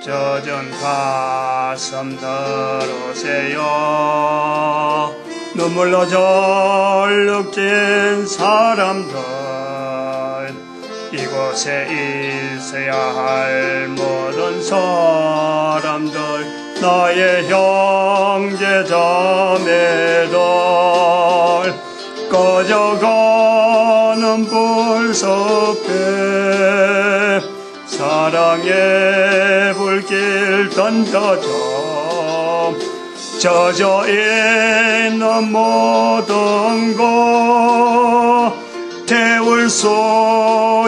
젖은 가슴 들으세요. 눈물로 절룩진 사람들, 이곳에 있어야 할 모든 사람들, 나의 형제 자매들, 꺼져가는 불숲에 사랑의 불길 던져줘. 젖어있는 모든 것 태울 수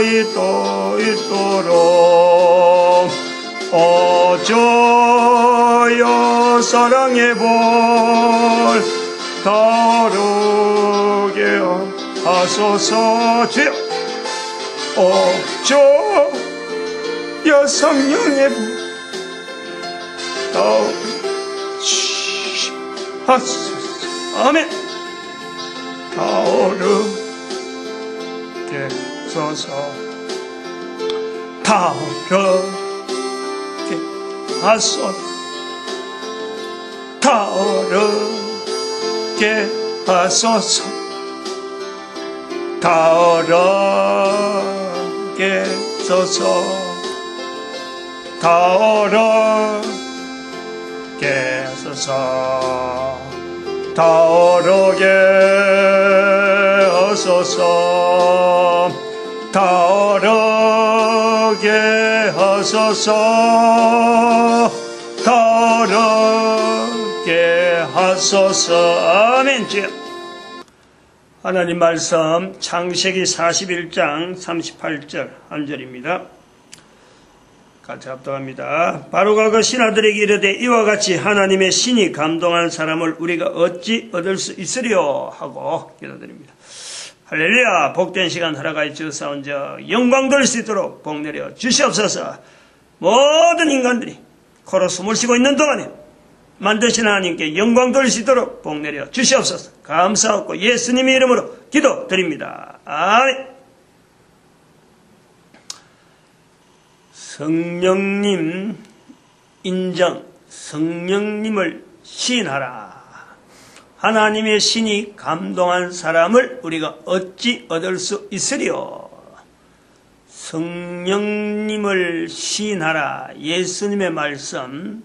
있도록 어쩌여 사랑의 불 다루게 하소서. 주여, 어쩌여 성령의 불 다루게 하소서. 아멘. 타오르게 하소서. 타오르게 하소서. 타오르게 하소서. 타오르게 하소서. 타오르게 하소서. 타오르게 하소서. 타오르게 하소서. 타오르게 하소서. 아멘. 주여. 하나님 말씀 창세기 41장 38절 한 절입니다. 같이 합독합니다. 바로가 그 신하들에게 이르되 이와 같이 하나님의 신이 감동한 사람을 우리가 어찌 얻을 수 있으리요 하고 기도드립니다. 할렐루야. 복된 시간 허락하여 주사온저 영광 돌릴 수 있도록 복 내려 주시옵소서. 모든 인간들이 코로 숨을 쉬고 있는 동안에 만드신 하나님께 영광 돌릴 수 있도록 복 내려 주시옵소서. 감사하고 예수님의 이름으로 기도드립니다. 아멘. 성령님 인정, 성령님을 시인하라. 하나님의 신이 감동한 사람을 우리가 어찌 얻을 수 있으리요. 성령님을 시인하라. 예수님의 말씀.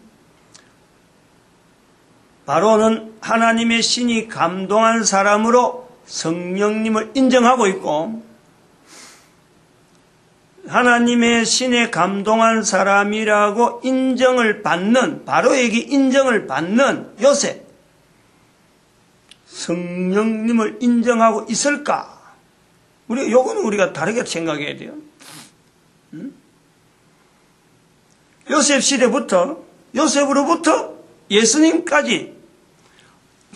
바로는 하나님의 신이 감동한 사람으로 성령님을 인정하고 있고, 하나님의 신에 감동한 사람이라고 인정을 받는, 바로에게 인정을 받는 요셉, 성령님을 인정하고 있을까? 요거는 우리가 다르게 생각해야 돼요. 요셉 시대부터, 요셉으로부터 예수님까지,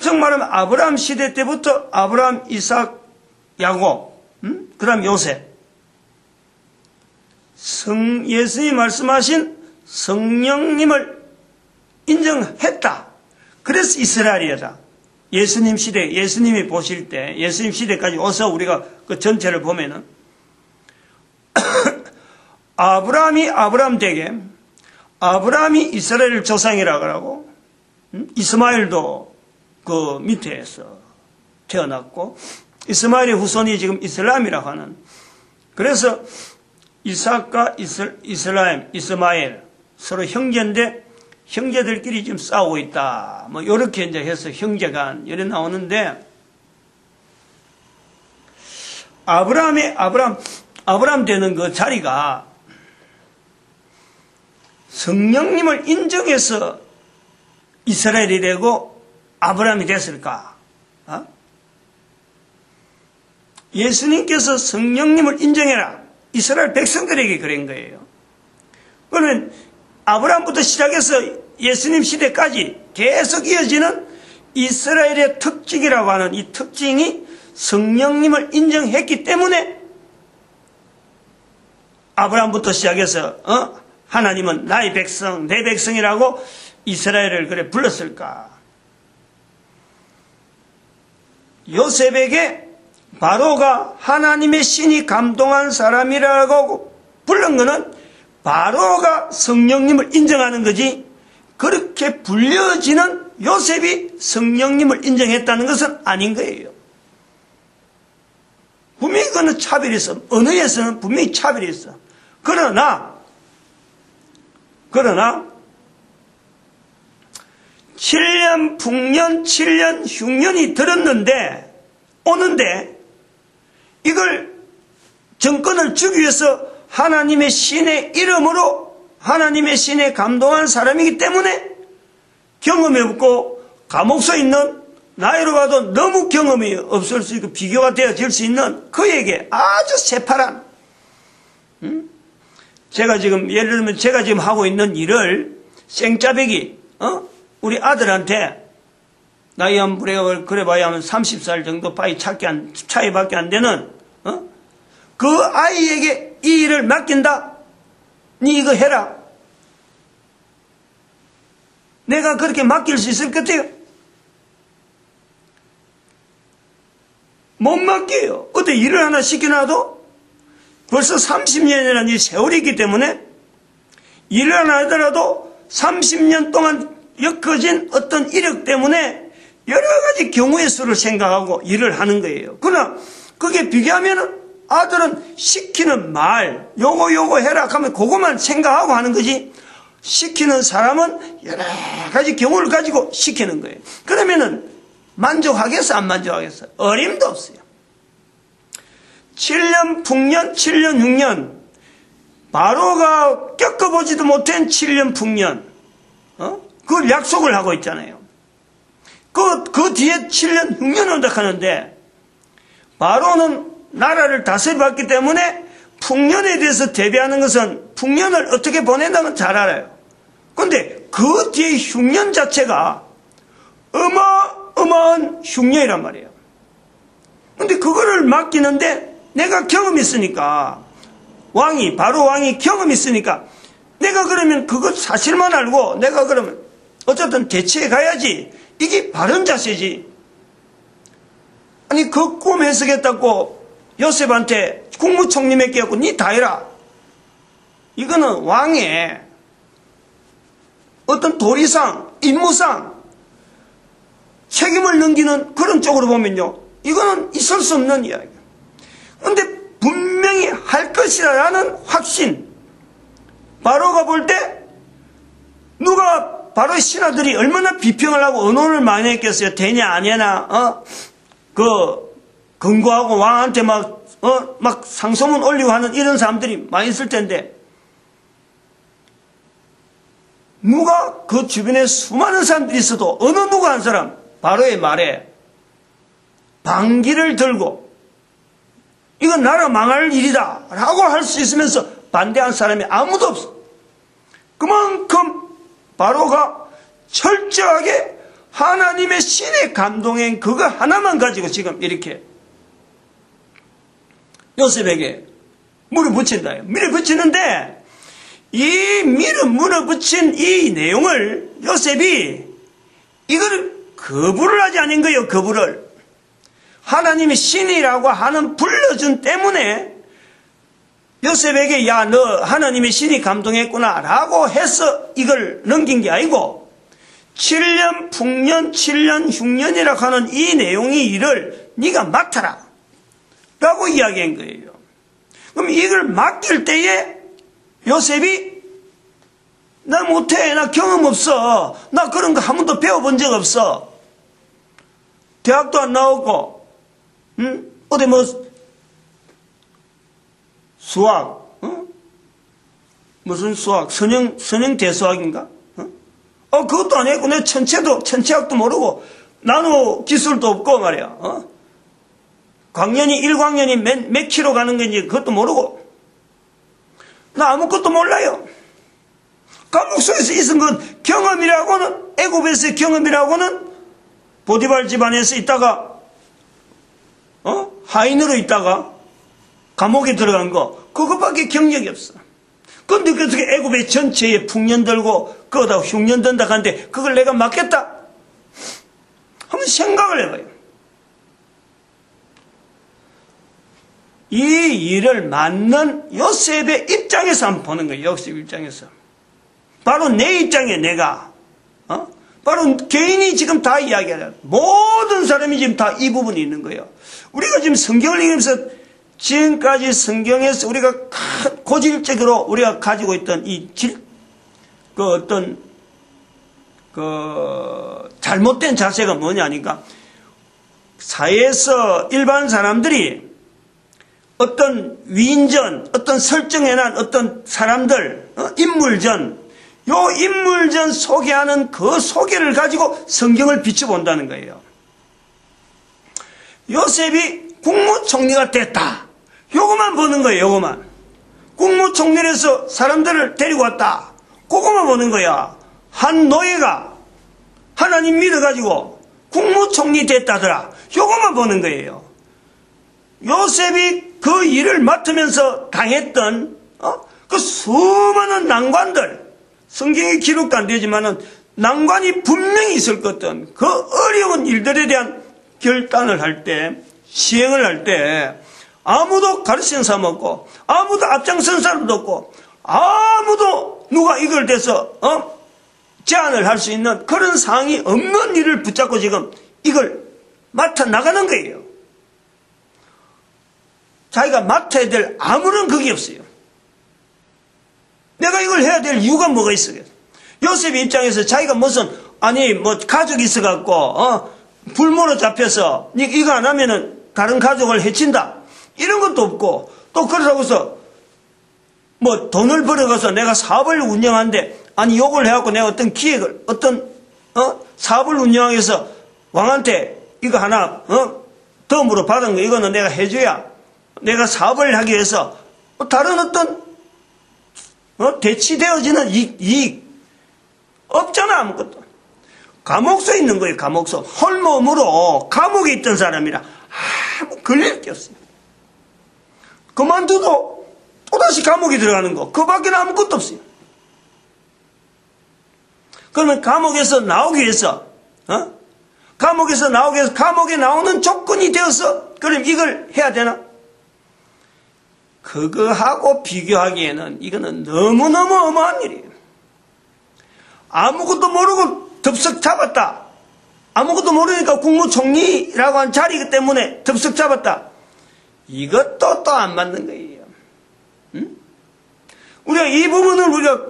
정말하면 아브라함 시대 때부터 아브라함, 이삭, 야곱, 그 다음 요셉, 예수님이 말씀하신 성령님을 인정했다. 그래서 이스라엘이다. 예수님 시대, 예수님이 보실 때, 예수님 시대까지 와서 우리가 그 전체를 보면은, 아브라함이 아브라함 되게, 아브라함이 이스라엘 조상이라고 하고, 이스마엘도 그 밑에서 태어났고, 이스마엘의 후손이 지금 이슬람이라고 하는, 그래서 이삭과 이스마엘 서로 형제인데 형제들끼리 지금 싸우고 있다. 뭐 이렇게 이제 해서 형제간 이래 나오는데, 아브라함 되는 그 자리가 성령님을 인정해서 이스라엘이 되고 아브라함이 됐을까? 예수님께서 성령님을 인정해라. 이스라엘 백성들에게 그런 거예요. 그러면 아브라함부터 시작해서 예수님 시대까지 계속 이어지는 이스라엘의 특징이라고 하는 이 특징이 성령님을 인정했기 때문에 아브라함부터 시작해서 하나님은 나의 백성, 내 백성이라고 이스라엘을 그래 불렀을까? 요셉에게 바로가 하나님의 신이 감동한 사람이라고 부른 것은 바로가 성령님을 인정하는 거지, 그렇게 불려지는 요셉이 성령님을 인정했다는 것은 아닌 거예요. 분명히 그는 차별이 있어. 언어에서는 분명히 차별이 있어. 그러나 7년 풍년 7년 흉년이 오는데 이걸 정권을 주기 위해서 하나님의 신의 이름으로 하나님의 신에 감동한 사람이기 때문에 경험이 없고 감옥소에 있는, 나이로 봐도 너무 경험이 없을 수 있고 비교가 되어질 수 있는 그에게 아주 새파란, 제가 지금 예를 들면 제가 지금 하고 있는 일을 생짜배기 우리 아들한테 나이 한 그래봐야 하면 30살 정도 차이밖에 안 되는 그 아이에게 이 일을 맡긴다. 니 이거 해라. 내가 그렇게 맡길 수 있을 것 같아요? 못 맡겨요. 어때 일을 하나 시켜놔도 벌써 30년이라는 세월이 있기 때문에 일을 하나 하더라도 30년 동안 엮어진 어떤 이력 때문에 여러 가지 경우의 수를 생각하고 일을 하는 거예요. 그러나 그게 비교하면 아들은 시키는 말, 요거 해라 하면 그것만 생각하고 하는 거지, 시키는 사람은 여러 가지 경우를 가지고 시키는 거예요. 그러면은 만족하겠어, 안 만족하겠어? 어림도 없어요. 7년 풍년, 7년 흉년, 바로가 겪어보지도 못한 7년 풍년, 그걸 약속을 하고 있잖아요. 그 뒤에 7년 흉년을 온다 하는데, 바로는 나라를 다스려봤기 때문에 풍년에 대해서 대비하는 것은 풍년을 어떻게 보낸다는 잘 알아요. 그런데 그 뒤에 흉년 자체가 어마어마한 흉년이란 말이에요. 그런데 그거를 맡기는데 내가 경험이 있으니까, 바로 왕이 경험이 있으니까 내가 그러면 그것 사실만 알고 내가 그러면 어쨌든 대처해 가야지. 이게 바른 자세지. 아니 그 꿈 해석했다고 요셉한테 국무총리 맡겨갖고 니 다 해라. 이거는 왕의 어떤 도리상, 임무상 책임을 넘기는 그런 쪽으로 보면요, 이거는 있을 수 없는 이야기예요. 그런데 분명히 할 것이라는 확신, 바로가 볼 때 누가 바로의 신하들이 얼마나 비평을 하고 언론을 많이 했겠어요. 되냐 아니냐, 근거하고 왕한테 막 상소문 올리고 하는 이런 사람들이 많이 있을 텐데, 누가 그 주변에 수많은 사람들이 있어도 어느 누가 한 사람 바로의 말에 반기를 들고 이건 나라 망할 일이다 라고 할 수 있으면서 반대한 사람이 아무도 없어. 그만큼 바로가 철저하게 하나님의 신의 감동엔 그거 하나만 가지고 지금 이렇게 요셉에게 물어붙인다. 밀어붙이는데 이 물어붙인 이 내용을 요셉이 이거를 거부를 하지 않은 거예요. 거부를. 하나님이 신이라고 하는 불러준 때문에 요셉에게 야, 너 하나님의 신이 감동했구나 라고 해서 이걸 넘긴 게 아니고 7년 풍년 7년 흉년이라고 하는 이 내용이 일을 네가 맡아라 라고 이야기한 거예요. 그럼 이걸 맡길 때에 요셉이 나 못해, 나 경험 없어, 나 그런 거 한 번도 배워본 적 없어, 대학도 안 나오고 어디 수학, 무슨 수학, 선형 대수학인가? 그것도 안 했고, 내 천체학도 모르고, 나노 기술도 없고 말이야. 광년이 1광년이 몇 킬로 가는 건지 그것도 모르고, 나 아무것도 몰라요. 감옥 속에서 있은 건 경험이라고는, 애굽에서의 경험이라고는 보디발 집안에서 있다가, 하인으로 있다가, 감옥에 들어간 거, 그것밖에 경력이 없어. 근데 어떻게 애굽의 전체에 풍년 들고, 그거다 흉년 든다 하는데, 그걸 내가 맡겠다? 한번 생각을 해봐요. 이 일을 맡는 요셉의 입장에서 한번 보는 거예요. 요셉 입장에서. 바로 내 입장에 내가 바로 개인이 지금 다 이야기하잖아요. 모든 사람이 지금 다 이 부분이 있는 거예요. 우리가 지금 성경을 읽으면서 지금까지 성경에서 우리가 고질적으로 우리가 가지고 있던 잘못된 자세가 뭐냐니까, 사회에서 일반 사람들이 어떤 위인전, 어떤 설정해놓은 어떤 사람들, 인물전, 요 인물전 소개하는 그 소개를 가지고 성경을 비춰본다는 거예요. 요셉이 국무총리가 됐다. 요거만 보는 거예요, 요거만. 국무총리에서 사람들을 데리고 왔다. 그거만 보는 거야. 한 노예가 하나님 믿어가지고 국무총리 됐다더라. 요거만 보는 거예요. 요셉이 그 일을 맡으면서 당했던 그 수많은 난관들, 성경에 기록도 안 되지만은 난관이 분명히 있을 것 같은 그 어려운 일들에 대한 결단을 할 때, 시행을 할 때 아무도 가르치는 사람 없고, 아무도 앞장선 사람도 없고, 아무도 누가 이걸 대서 제안을 할 수 있는 그런 상황이 없는 일을 붙잡고 지금 이걸 맡아 나가는 거예요. 자기가 맡아야 될 아무런 그게 없어요. 내가 이걸 해야 될 이유가 뭐가 있어요? 요셉의 입장에서 자기가 무슨 가족이 있어갖고 불모로 잡혀서 이거 안 하면은 다른 가족을 해친다 이런 것도 없고, 또 그러고 해서 돈을 벌어가서 내가 사업을 운영하는데 욕을 해갖고 내가 어떤 기획을 사업을 운영해서 왕한테 이거 하나 덤으로 받은 거 이거는 내가 해줘야 내가 사업을 하기 위해서 다른 어떤 대치되어지는 이익 없잖아. 아무것도. 감옥소에 있는 거예요. 감옥소. 홀몸으로 감옥에 있던 사람이라 아무 걸릴 게 없어요. 그만두도 또다시 감옥에 들어가는 거, 그 밖에는 아무것도 없어요. 그러면 감옥에서 나오기 위해서 감옥에 나오는 조건이 되어서 그럼 이걸 해야 되나? 그거하고 비교하기에는 이거는 너무너무 어마한 일이에요. 아무것도 모르고 덥석 잡았다. 아무것도 모르니까 국무총리라고 한 자리이기 때문에 덥석 잡았다. 이것도 또 안 맞는 거예요. 응? 우리가 이 부분을 우리가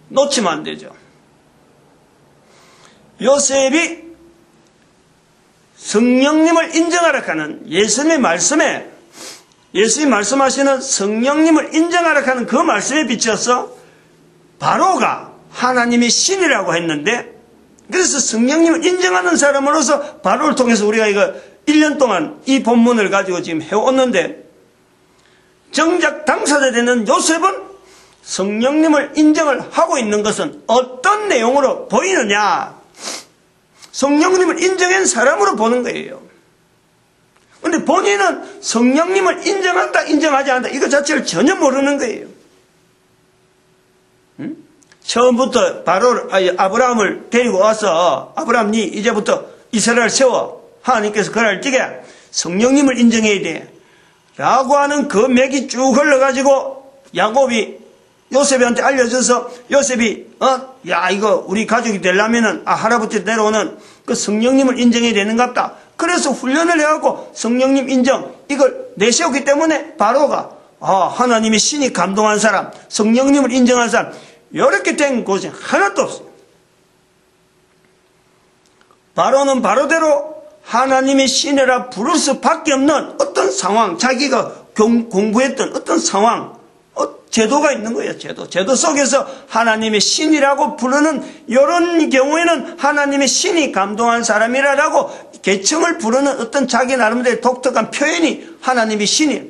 놓치면 안 되죠. 요셉이 성령님을 인정하라 하는 예수님의 말씀에, 예수님이 말씀하시는 성령님을 인정하라 하는 그 말씀에 비춰서 바로가 하나님의 신이라고 했는데, 그래서 성령님을 인정하는 사람으로서 바로를 통해서 우리가 이거 1년 동안 이 본문을 가지고 지금 해왔는데, 정작 당사자 되는 요셉은 성령님을 인정을 하고 있는 것은 어떤 내용으로 보이느냐? 성령님을 인정한 사람으로 보는 거예요. 근데 본인은 성령님을 인정한다, 인정하지 않는다, 이거 자체를 전혀 모르는 거예요. 응? 처음부터 바로 아브라함을 데리고 와서, 아브라함 니 이제부터 이스라엘 세워. 하나님께서 그날 찌게 성령님을 인정해야 돼. 라고 하는 그 맥이 쭉 흘러가지고 야곱이 요셉한테 알려줘서 요셉이 야 이거 우리 가족이 되려면은 할아버지 내려오는 그 성령님을 인정해야 되는갑다. 그래서 훈련을 해갖고 성령님 인정 이걸 내세웠기 때문에 바로가 하나님의 신이 감동한 사람, 성령님을 인정한 사람, 이렇게 된 곳이 하나도 없어요. 바로는 바로대로 하나님의 신이라 부를 수밖에 없는 어떤 상황, 자기가 공부했던 어떤 상황, 제도가 있는 거예요. 제도 속에서 하나님의 신이라고 부르는 이런 경우에는 하나님의 신이 감동한 사람이라고 계층을 부르는 어떤 자기 나름대로 독특한 표현이 하나님의 신이에요.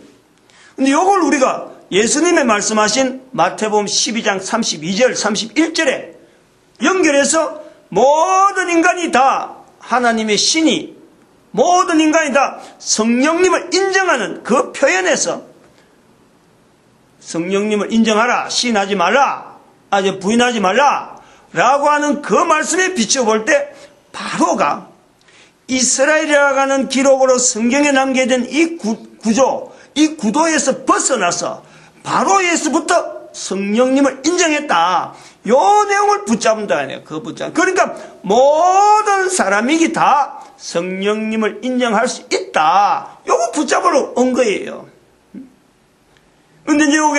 근데 이걸 우리가 예수님의 말씀하신 마태복음 12장 32절 31절에 연결해서 모든 인간이 다 하나님의 신이, 모든 인간이 다 성령님을 인정하는 그 표현에서 성령님을 인정하라, 시인하지 말라, 아주 부인하지 말라 라고 하는 그 말씀에 비춰볼 때 바로가 이스라엘이라고 하는 기록으로 성경에 남겨진 이 구조, 이 구도에서 벗어나서 바로에서부터 성령님을 인정했다. 요 내용을 붙잡는다. 그 붙잡. 그러니까 모든 사람이 다 성령님을 인정할 수 있다. 요거 붙잡으러 온 거예요. 근데 이제 여기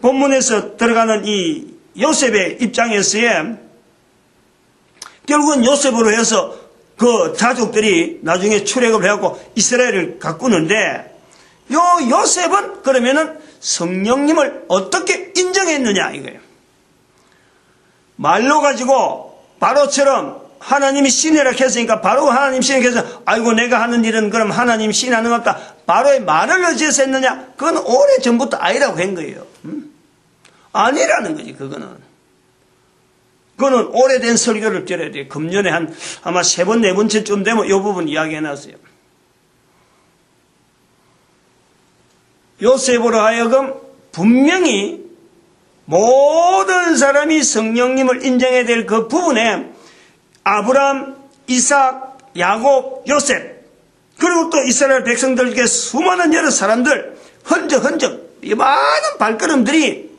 본문에서 들어가는 이 요셉의 입장에서의 결국은 요셉으로 해서 그 자족들이 나중에 출애굽을 해갖고 이스라엘을 가꾸는데 요 요셉은 그러면은 성령님을 어떻게 인정했느냐 이거예요. 말로 가지고 바로처럼 하나님이 신이라 했으니까 바로 하나님 신이라 해서 아이고 내가 하는 일은 그럼 하나님 신하는 것 같다. 바로의 말을 의지해서 했느냐? 그건 오래전부터 아니라고 한 거예요. 아니라는 거지 그거는. 그거는 오래된 설교를 들어야 돼요. 금년에 아마 3번, 4번째쯤 되면 이 부분 이야기해놨어요. 요셉으로 하여금 분명히 모든 사람이 성령님을 인정해야 될 그 부분에 아브라함, 이삭, 야곱, 요셉 그리고 또 이스라엘 백성들 중에 수많은 여러 사람들 흔적 이 많은 발걸음들이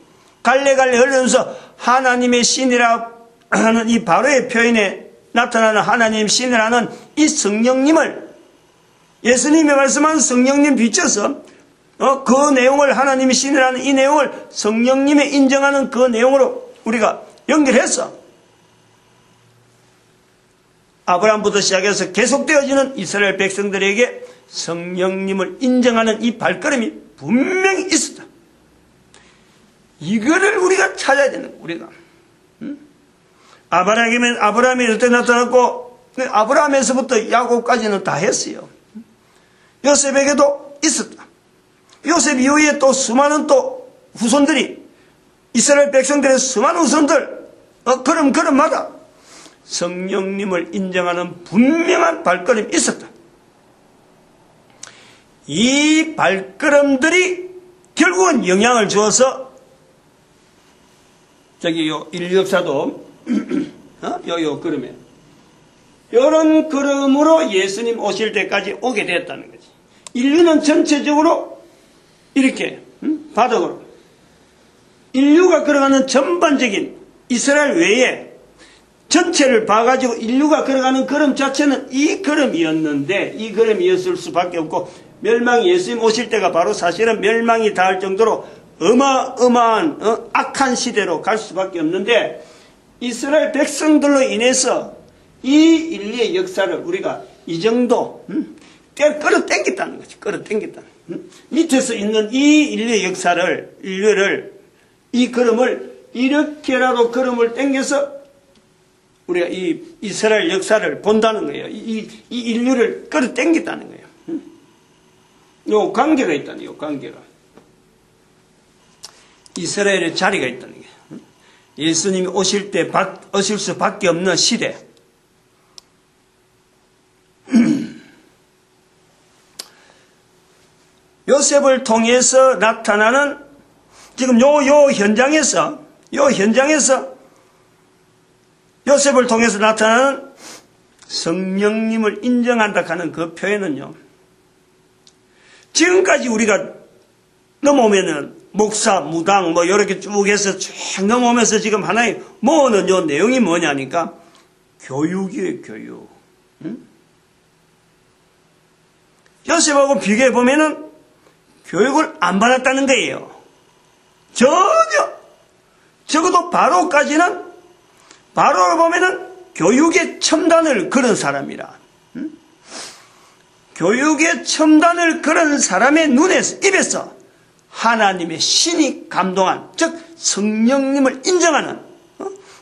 갈래갈래 흘러면서 하나님의 신이라 하는 이 바로의 표현에 나타나는 하나님 신이라는 이 성령님을 예수님이 말씀한 성령님 비춰서 그 내용을 하나님의 신이라는 이 내용을 성령님의 인정하는 그 내용으로 우리가 연결해서 아브라함부터 시작해서 계속되어지는 이스라엘 백성들에게 성령님을 인정하는 이 발걸음이 분명히 있었다. 이거를 우리가 찾아야 되는 거야. 우리가 아브라함이 이럴 때 나타났고 아브라함에서부터 야곱까지는 다 했어요. 요셉에게도 있었다. 요셉 이후에 또 수많은 또 후손들이 이스라엘 백성들의 수많은 후손들 걸음마다 성령님을 인정하는 분명한 발걸음이 있었다. 이 발걸음들이 결국은 영향을 주어서 요 인류 역사도 요 걸음에 요런 걸음으로 예수님 오실 때까지 오게 되었다는 거지. 인류는 전체적으로 이렇게 바닥으로 인류가 걸어가는 전반적인 이스라엘 외에 전체를 봐가지고 인류가 걸어가는 걸음 자체는 이 걸음이었는데 이 걸음이었을 수밖에 없고 멸망이 예수님 오실 때가 바로 사실은 멸망이 닿을 정도로 어마어마한 악한 시대로 갈 수밖에 없는데 이스라엘 백성들로 인해서 이 인류의 역사를 우리가 이 정도 끌어당겼다는 거지. 끌어당겼다. 밑에서 있는 이 인류의 역사를 이 걸음을 이렇게라도 걸음을 당겨서 우리가 이 이스라엘 역사를 본다는 거예요. 이 인류를 끌어당겼다는 거예요. 요 관계가 있다는 요 관계가. 이스라엘의 자리가 있다는 게. 예수님이 오실 수밖에 없는 시대. 요셉을 통해서 나타나는 지금 요 현장에서 요셉을 통해서 나타나는 성령님을 인정한다 하는 그 표현은요. 지금까지 우리가 넘어오면은 목사, 무당 이렇게 쭉 해서 쭉 넘어오면서 지금 하나의 모으는 요 내용이 뭐냐니까 교육이에요, 교육. 요셉하고 비교해 보면은 교육을 안 받았다는 거예요. 전혀. 적어도 바로를 보면은 교육의 첨단을 걸은 사람이라. 교육의 첨단을 걸은 사람의 눈에서, 입에서 하나님의 신이 감동한, 즉 성령님을 인정하는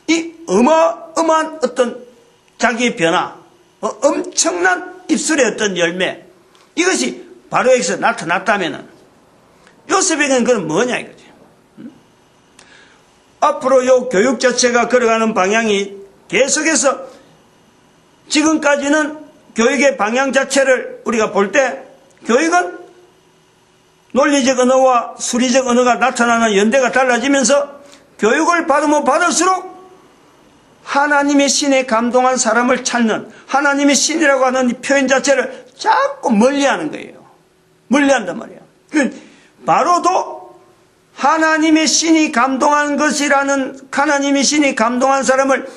이 어마어마한 어떤 자기의 변화, 엄청난 입술의 어떤 열매, 이것이 바로에게서 나타났다면은 요셉에게는 그건 뭐냐 이거지. 앞으로 요 교육 자체가 걸어가는 방향이 계속해서 지금까지는 교육의 방향 자체를 우리가 볼 때 교육은 논리적 언어와 수리적 언어가 나타나는 연대가 달라지면서 교육을 받으면 받을수록 하나님의 신에 감동한 사람을 찾는 하나님의 신이라고 하는 이 표현 자체를 자꾸 멀리하는 거예요. 멀리한단 말이에요. 바로도 하나님의 신이 감동한 것이라는, 하나님의 신이 감동한 사람을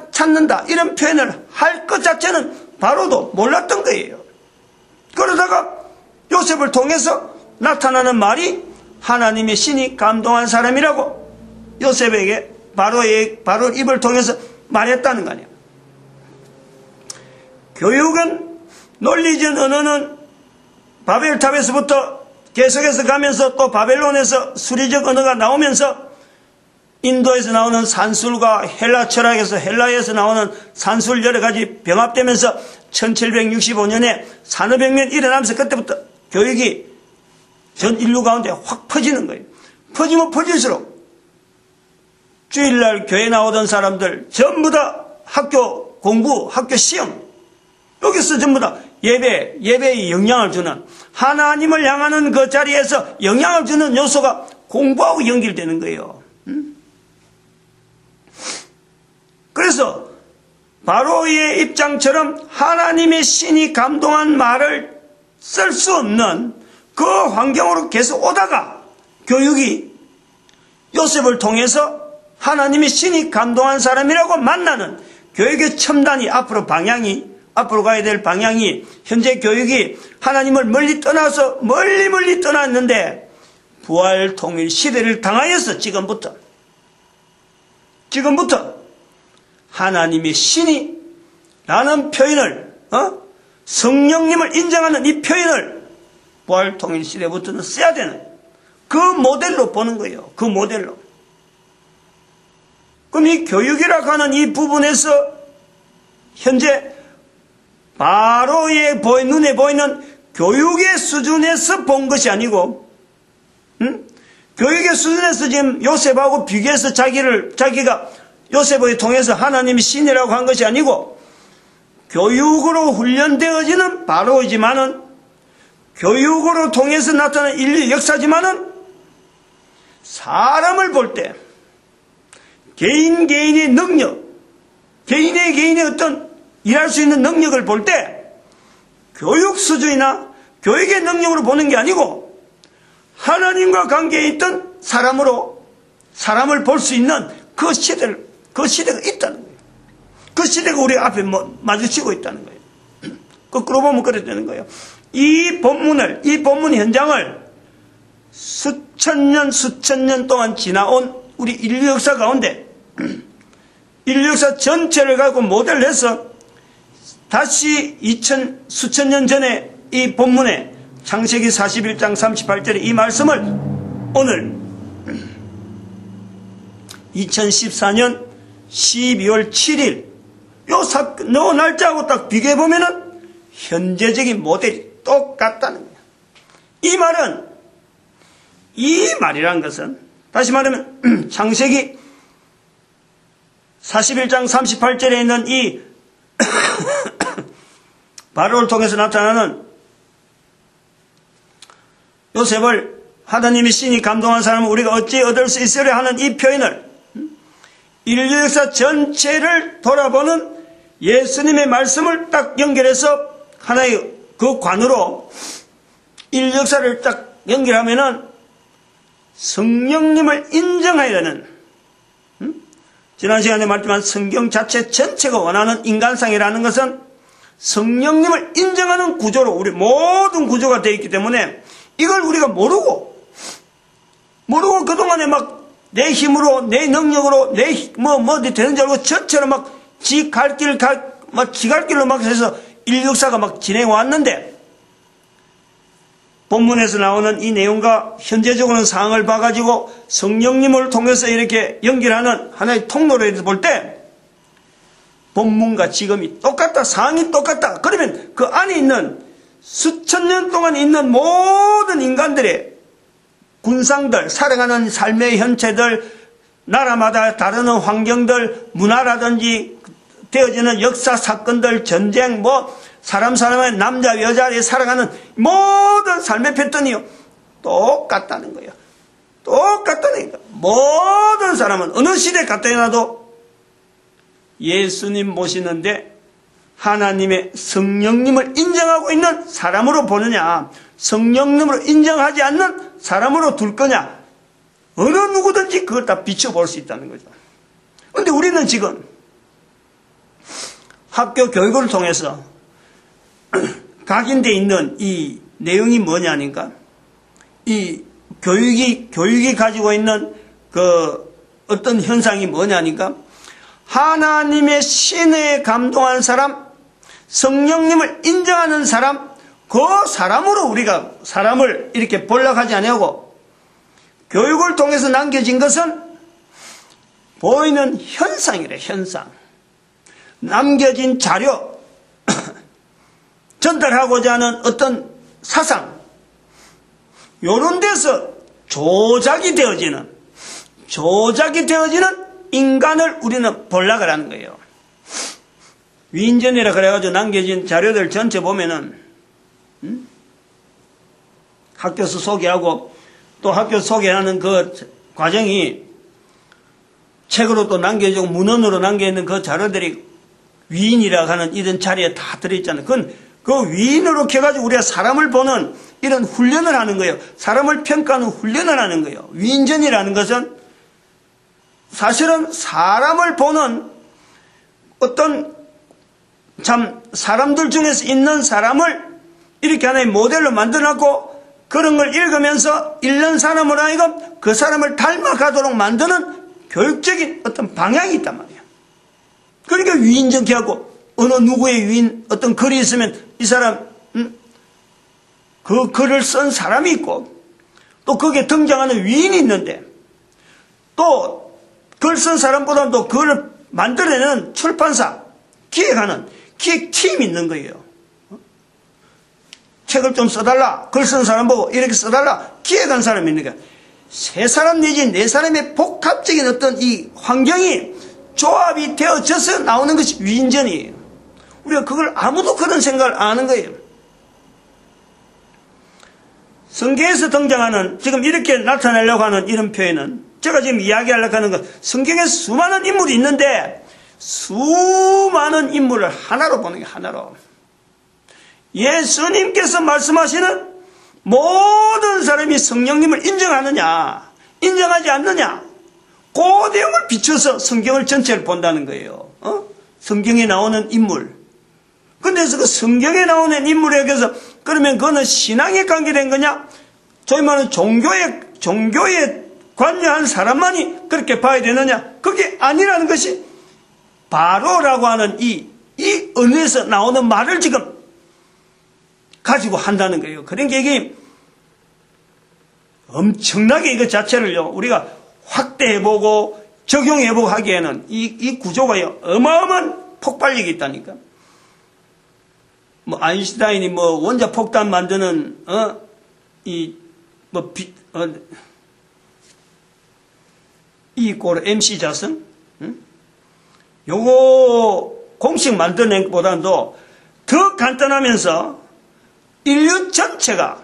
찾는다, 이런 표현을 할 것 자체는 바로도 몰랐던 거예요. 그러다가 요셉을 통해서 나타나는 말이 하나님의 신이 감동한 사람이라고 요셉에게 바로 입을 통해서 말했다는 거 아니에요. 교육은, 논리적 언어는 바벨탑에서부터 계속해서 가면서 또 바벨론에서 수리적 언어가 나오면서 인도에서 나오는 산술과 헬라 철학에서, 헬라에서 나오는 산술 여러 가지 병합되면서 1765년에 산업혁명이 일어나면서 그때부터 교육이 전 인류 가운데 확 퍼지는 거예요. 퍼지면 퍼질수록 주일날 교회 나오던 사람들 전부 다 학교 공부, 학교 시험, 여기서 전부 다 예배에 영향을 주는, 하나님을 향하는 그 자리에서 영향을 주는 요소가 공부하고 연결되는 거예요. 그래서 바로의 입장처럼 하나님의 신이 감동한 말을 쓸 수 없는 그 환경으로 계속 오다가 교육이 요셉을 통해서 하나님의 신이 감동한 사람이라고 만나는 교육의 첨단이, 앞으로 가야 될 방향이, 현재 교육이 하나님을 멀리 떠났는데 부활 통일 시대를 당하여서 지금부터 하나님의 신이 라는 표현을, 성령님을 인정하는 이 표현을 부활 통일 시대부터는 써야 되는 그 모델로 보는 거예요. 그 모델로. 그럼 이 교육이라고 하는 이 부분에서 현재 바로의 눈에 보이는 교육의 수준에서 본 것이 아니고, 교육의 수준에서 지금 요셉하고 비교해서 자기가 요셉을 통해서 하나님의 신이라고 한 것이 아니고, 교육으로 훈련되어지는 바로이지만은, 교육으로 통해서 나타나는 인류 역사지만은, 사람을 볼 때 개인의 능력, 개인의 어떤 일할 수 있는 능력을 볼 때 교육 수준이나 교육의 능력으로 보는 게 아니고 하나님과 관계에 있던 사람을 볼 수 있는 그 시대가 있다는 거예요. 그 시대가 우리 앞에 마주치고 있다는 거예요. 거꾸로 보면 그래 되는 거예요. 이 본문 현장을 수천 년 동안 지나온 우리 인류 역사 가운데 인류 역사 전체를 갖고 모델을 해서 다시 수천 년 전에 이 본문에 창세기 41장 38절의 이 말씀을 오늘 2014년 12월 7일 요 날짜하고 딱 비교해보면은 현재적인 모델이 똑같다는 거예요. 이 말이란 것은 다시 말하면 창세기 41장 38절에 있는 이 바로를 통해서 나타나는 요셉을 하나님의 신이 감동한 사람은 우리가 어찌 얻을 수 있으려 하는 이 표현을 인류 역사 전체를 돌아보는 예수님의 말씀을 딱 연결해서 하나의 그 관으로 인류 역사를 딱 연결하면은 성령님을 인정해야 되는, 지난 시간에 말했지만 성경 자체 전체가 원하는 인간상이라는 것은 성령님을 인정하는 구조로 우리 모든 구조가 되어 있기 때문에 이걸 우리가 모르고 그동안에 막 내 힘으로 내 능력으로 어디 되는 줄 알고 저처럼 막 지 갈 길로 막 해서 인류 역사가 막 진행해 왔는데 본문에서 나오는 이 내용과 현재적으로는 상황을 봐가지고 성령님을 통해서 이렇게 연결하는 하나의 통로로 볼 때 본문과 지금이 똑같다, 상황이 똑같다. 그러면 그 안에 있는 수천 년 동안 있는 모든 인간들의 군상들, 살아가는 삶의 현체들, 나라마다 다른 환경들, 문화라든지 되어지는 역사 사건들, 전쟁, 사람의 남자, 여자에 살아가는 모든 삶의 패턴이요. 똑같다는 거예요. 똑같다는 거예요. 모든 사람은 어느 시대 갖다 놔도 예수님 모시는데 하나님의 성령님을 인정하고 있는 사람으로 보느냐, 성령님으로 인정하지 않는 사람으로 둘 거냐, 어느 누구든지 그걸 다 비춰볼 수 있다는 거죠. 그런데 우리는 지금 학교 교육을 통해서 각인되어 있는 이 내용이 뭐냐니까, 이 교육이 가지고 있는 그 어떤 현상이 뭐냐니까, 하나님의 신에 감동한 사람, 성령님을 인정하는 사람, 그 사람으로 우리가 사람을 이렇게 볼락하지 아니하고, 교육을 통해서 남겨진 것은 보이는 현상이래, 현상. 남겨진 자료, 전달하고자 하는 어떤 사상, 요런 데서 조작이 되어지는 인간을 우리는 볼락을 하는 거예요. 위인전이라 그래가지고 남겨진 자료들 전체 보면은, 학교에서 소개하고 또 학교 소개하는 그 과정이 책으로 또 남겨지고 문헌으로 남겨있는 그 자료들이 위인이라 하는 이런 자리에 다 들어있잖아요. 그건 그 위인으로 켜가지고 우리가 사람을 보는 이런 훈련을 하는 거예요. 사람을 평가하는 훈련을 하는 거예요. 위인전이라는 것은 사실은 사람을 보는 어떤 참 사람들 중에서 있는 사람을 이렇게 하나의 모델로 만들어놨고, 그런 걸 읽으면서 읽는 사람으로 하여금 그 사람을 닮아가도록 만드는 교육적인 어떤 방향이 있단 말이에요. 그러니까 위인전케 하고, 어느 누구의 위인 어떤 글이 있으면 이 사람 그 글을 쓴 사람이 있고, 또 거기에 등장하는 위인이 있는데, 또 글 쓴 사람보다도 글을 만들어내는 출판사, 기획하는 기획팀이 있는 거예요. 책을 좀 써달라, 글 쓴 사람 보고 이렇게 써달라, 기획한 사람이 있는 거야. 세 사람 내지 네 사람의 복합적인 어떤 이 환경이 조합이 되어져서 나오는 것이 위인전이에요. 우리가 그걸 아무도 그런 생각을 안 하는 거예요. 성경에서 등장하는, 지금 이렇게 나타내려고 하는 이런 표현은, 제가 지금 이야기하려고 하는 것, 성경에 수많은 인물이 있는데 수많은 인물을 하나로 보는 게 하나로. 예수님께서 말씀하시는 모든 사람이 성령님을 인정하느냐, 인정하지 않느냐, 그 내용을 비춰서 성경을 전체를 본다는 거예요. 성경에 나오는 인물. 근데 그 성경에 나오는 인물에게서 그러면 그거는 신앙에 관계된 거냐? 저희 말은 종교에 관여한 사람만이 그렇게 봐야 되느냐? 그게 아니라는 것이 바로라고 하는 이 언어에서 나오는 말을 지금 가지고 한다는 거예요. 그러니까 이게 엄청나게 이것 자체를요, 우리가 확대해보고 적용해보고 하기에는 이 구조가 어마어마한 폭발력이 있다니까. 뭐 아인슈타인이 뭐 원자 폭탄 만드는 E = MC 자성, 요거 공식 만드는 것보다도 더 간단하면서 인류 전체가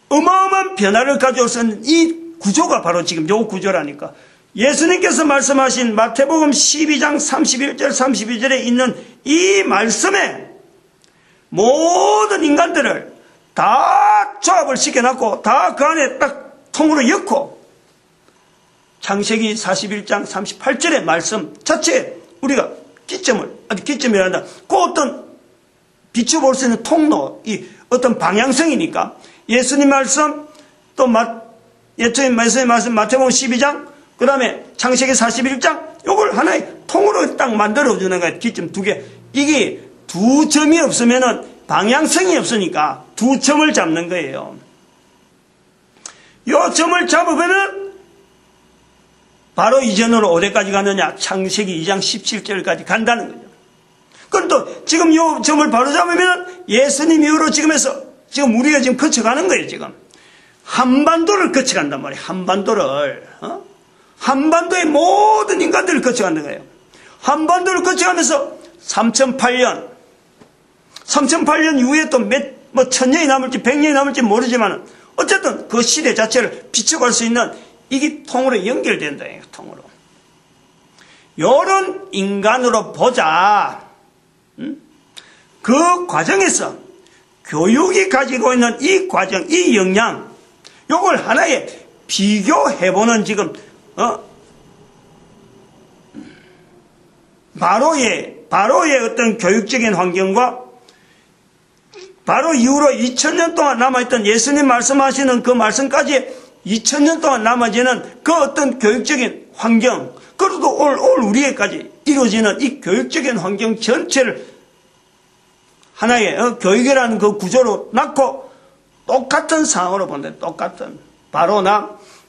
어마어마한 변화를 가져올 수 있는 이 구조가 바로 지금 요 구조라니까. 예수님께서 말씀하신 마태복음 12장 31절 32절에 있는 이 말씀에 모든 인간들을 다 조합을 시켜놨고 다 그 안에 딱 통으로 엮고, 창세기 41장 38절의 말씀 자체에 우리가 기점이란다. 그 어떤 비춰볼 수 있는 통로, 이 어떤 방향성이니까 예수님 말씀, 또 예수님 말씀 마태복음 12장, 그 다음에 창세기 41장, 요걸 하나의 통으로 딱 만들어주는 거예요. 기점 두 개. 이게 두 점이 없으면은 방향성이 없으니까 두 점을 잡는 거예요. 요 점을 잡으면은 바로 이전으로 어디까지 가느냐? 창세기 2장 17절까지 간다는 거죠. 그럼 또 지금 요 점을 바로 잡으면 예수님 이후로 지금 우리가 지금 거쳐가는 거예요. 지금 한반도를 거쳐간단 말이에요. 한반도의 모든 인간들을 거쳐가는 거예요. 한반도를 거쳐가면서 3008년 이후에 또 뭐 1000년이 남을지 100년이 남을지 모르지만 어쨌든 그 시대 자체를 비춰갈 수 있는 이게 통으로 연결된다. 통으로. 요런 인간으로 보자. 그 과정에서 교육이 가지고 있는 이 과정, 이 역량, 요걸 하나의 비교해보는 지금, 바로의 어떤 교육적인 환경과 바로 이후로 2000년 동안 남아있던 예수님 말씀하시는 그 말씀까지 2000년 동안 남아지는 그 어떤 교육적인 환경, 그래도 올 우리에까지 이루어지는 이 교육적인 환경 전체를 하나의 교육이라는 그 구조로 낳고 똑같은 상황으로 본다. 똑같은. 바로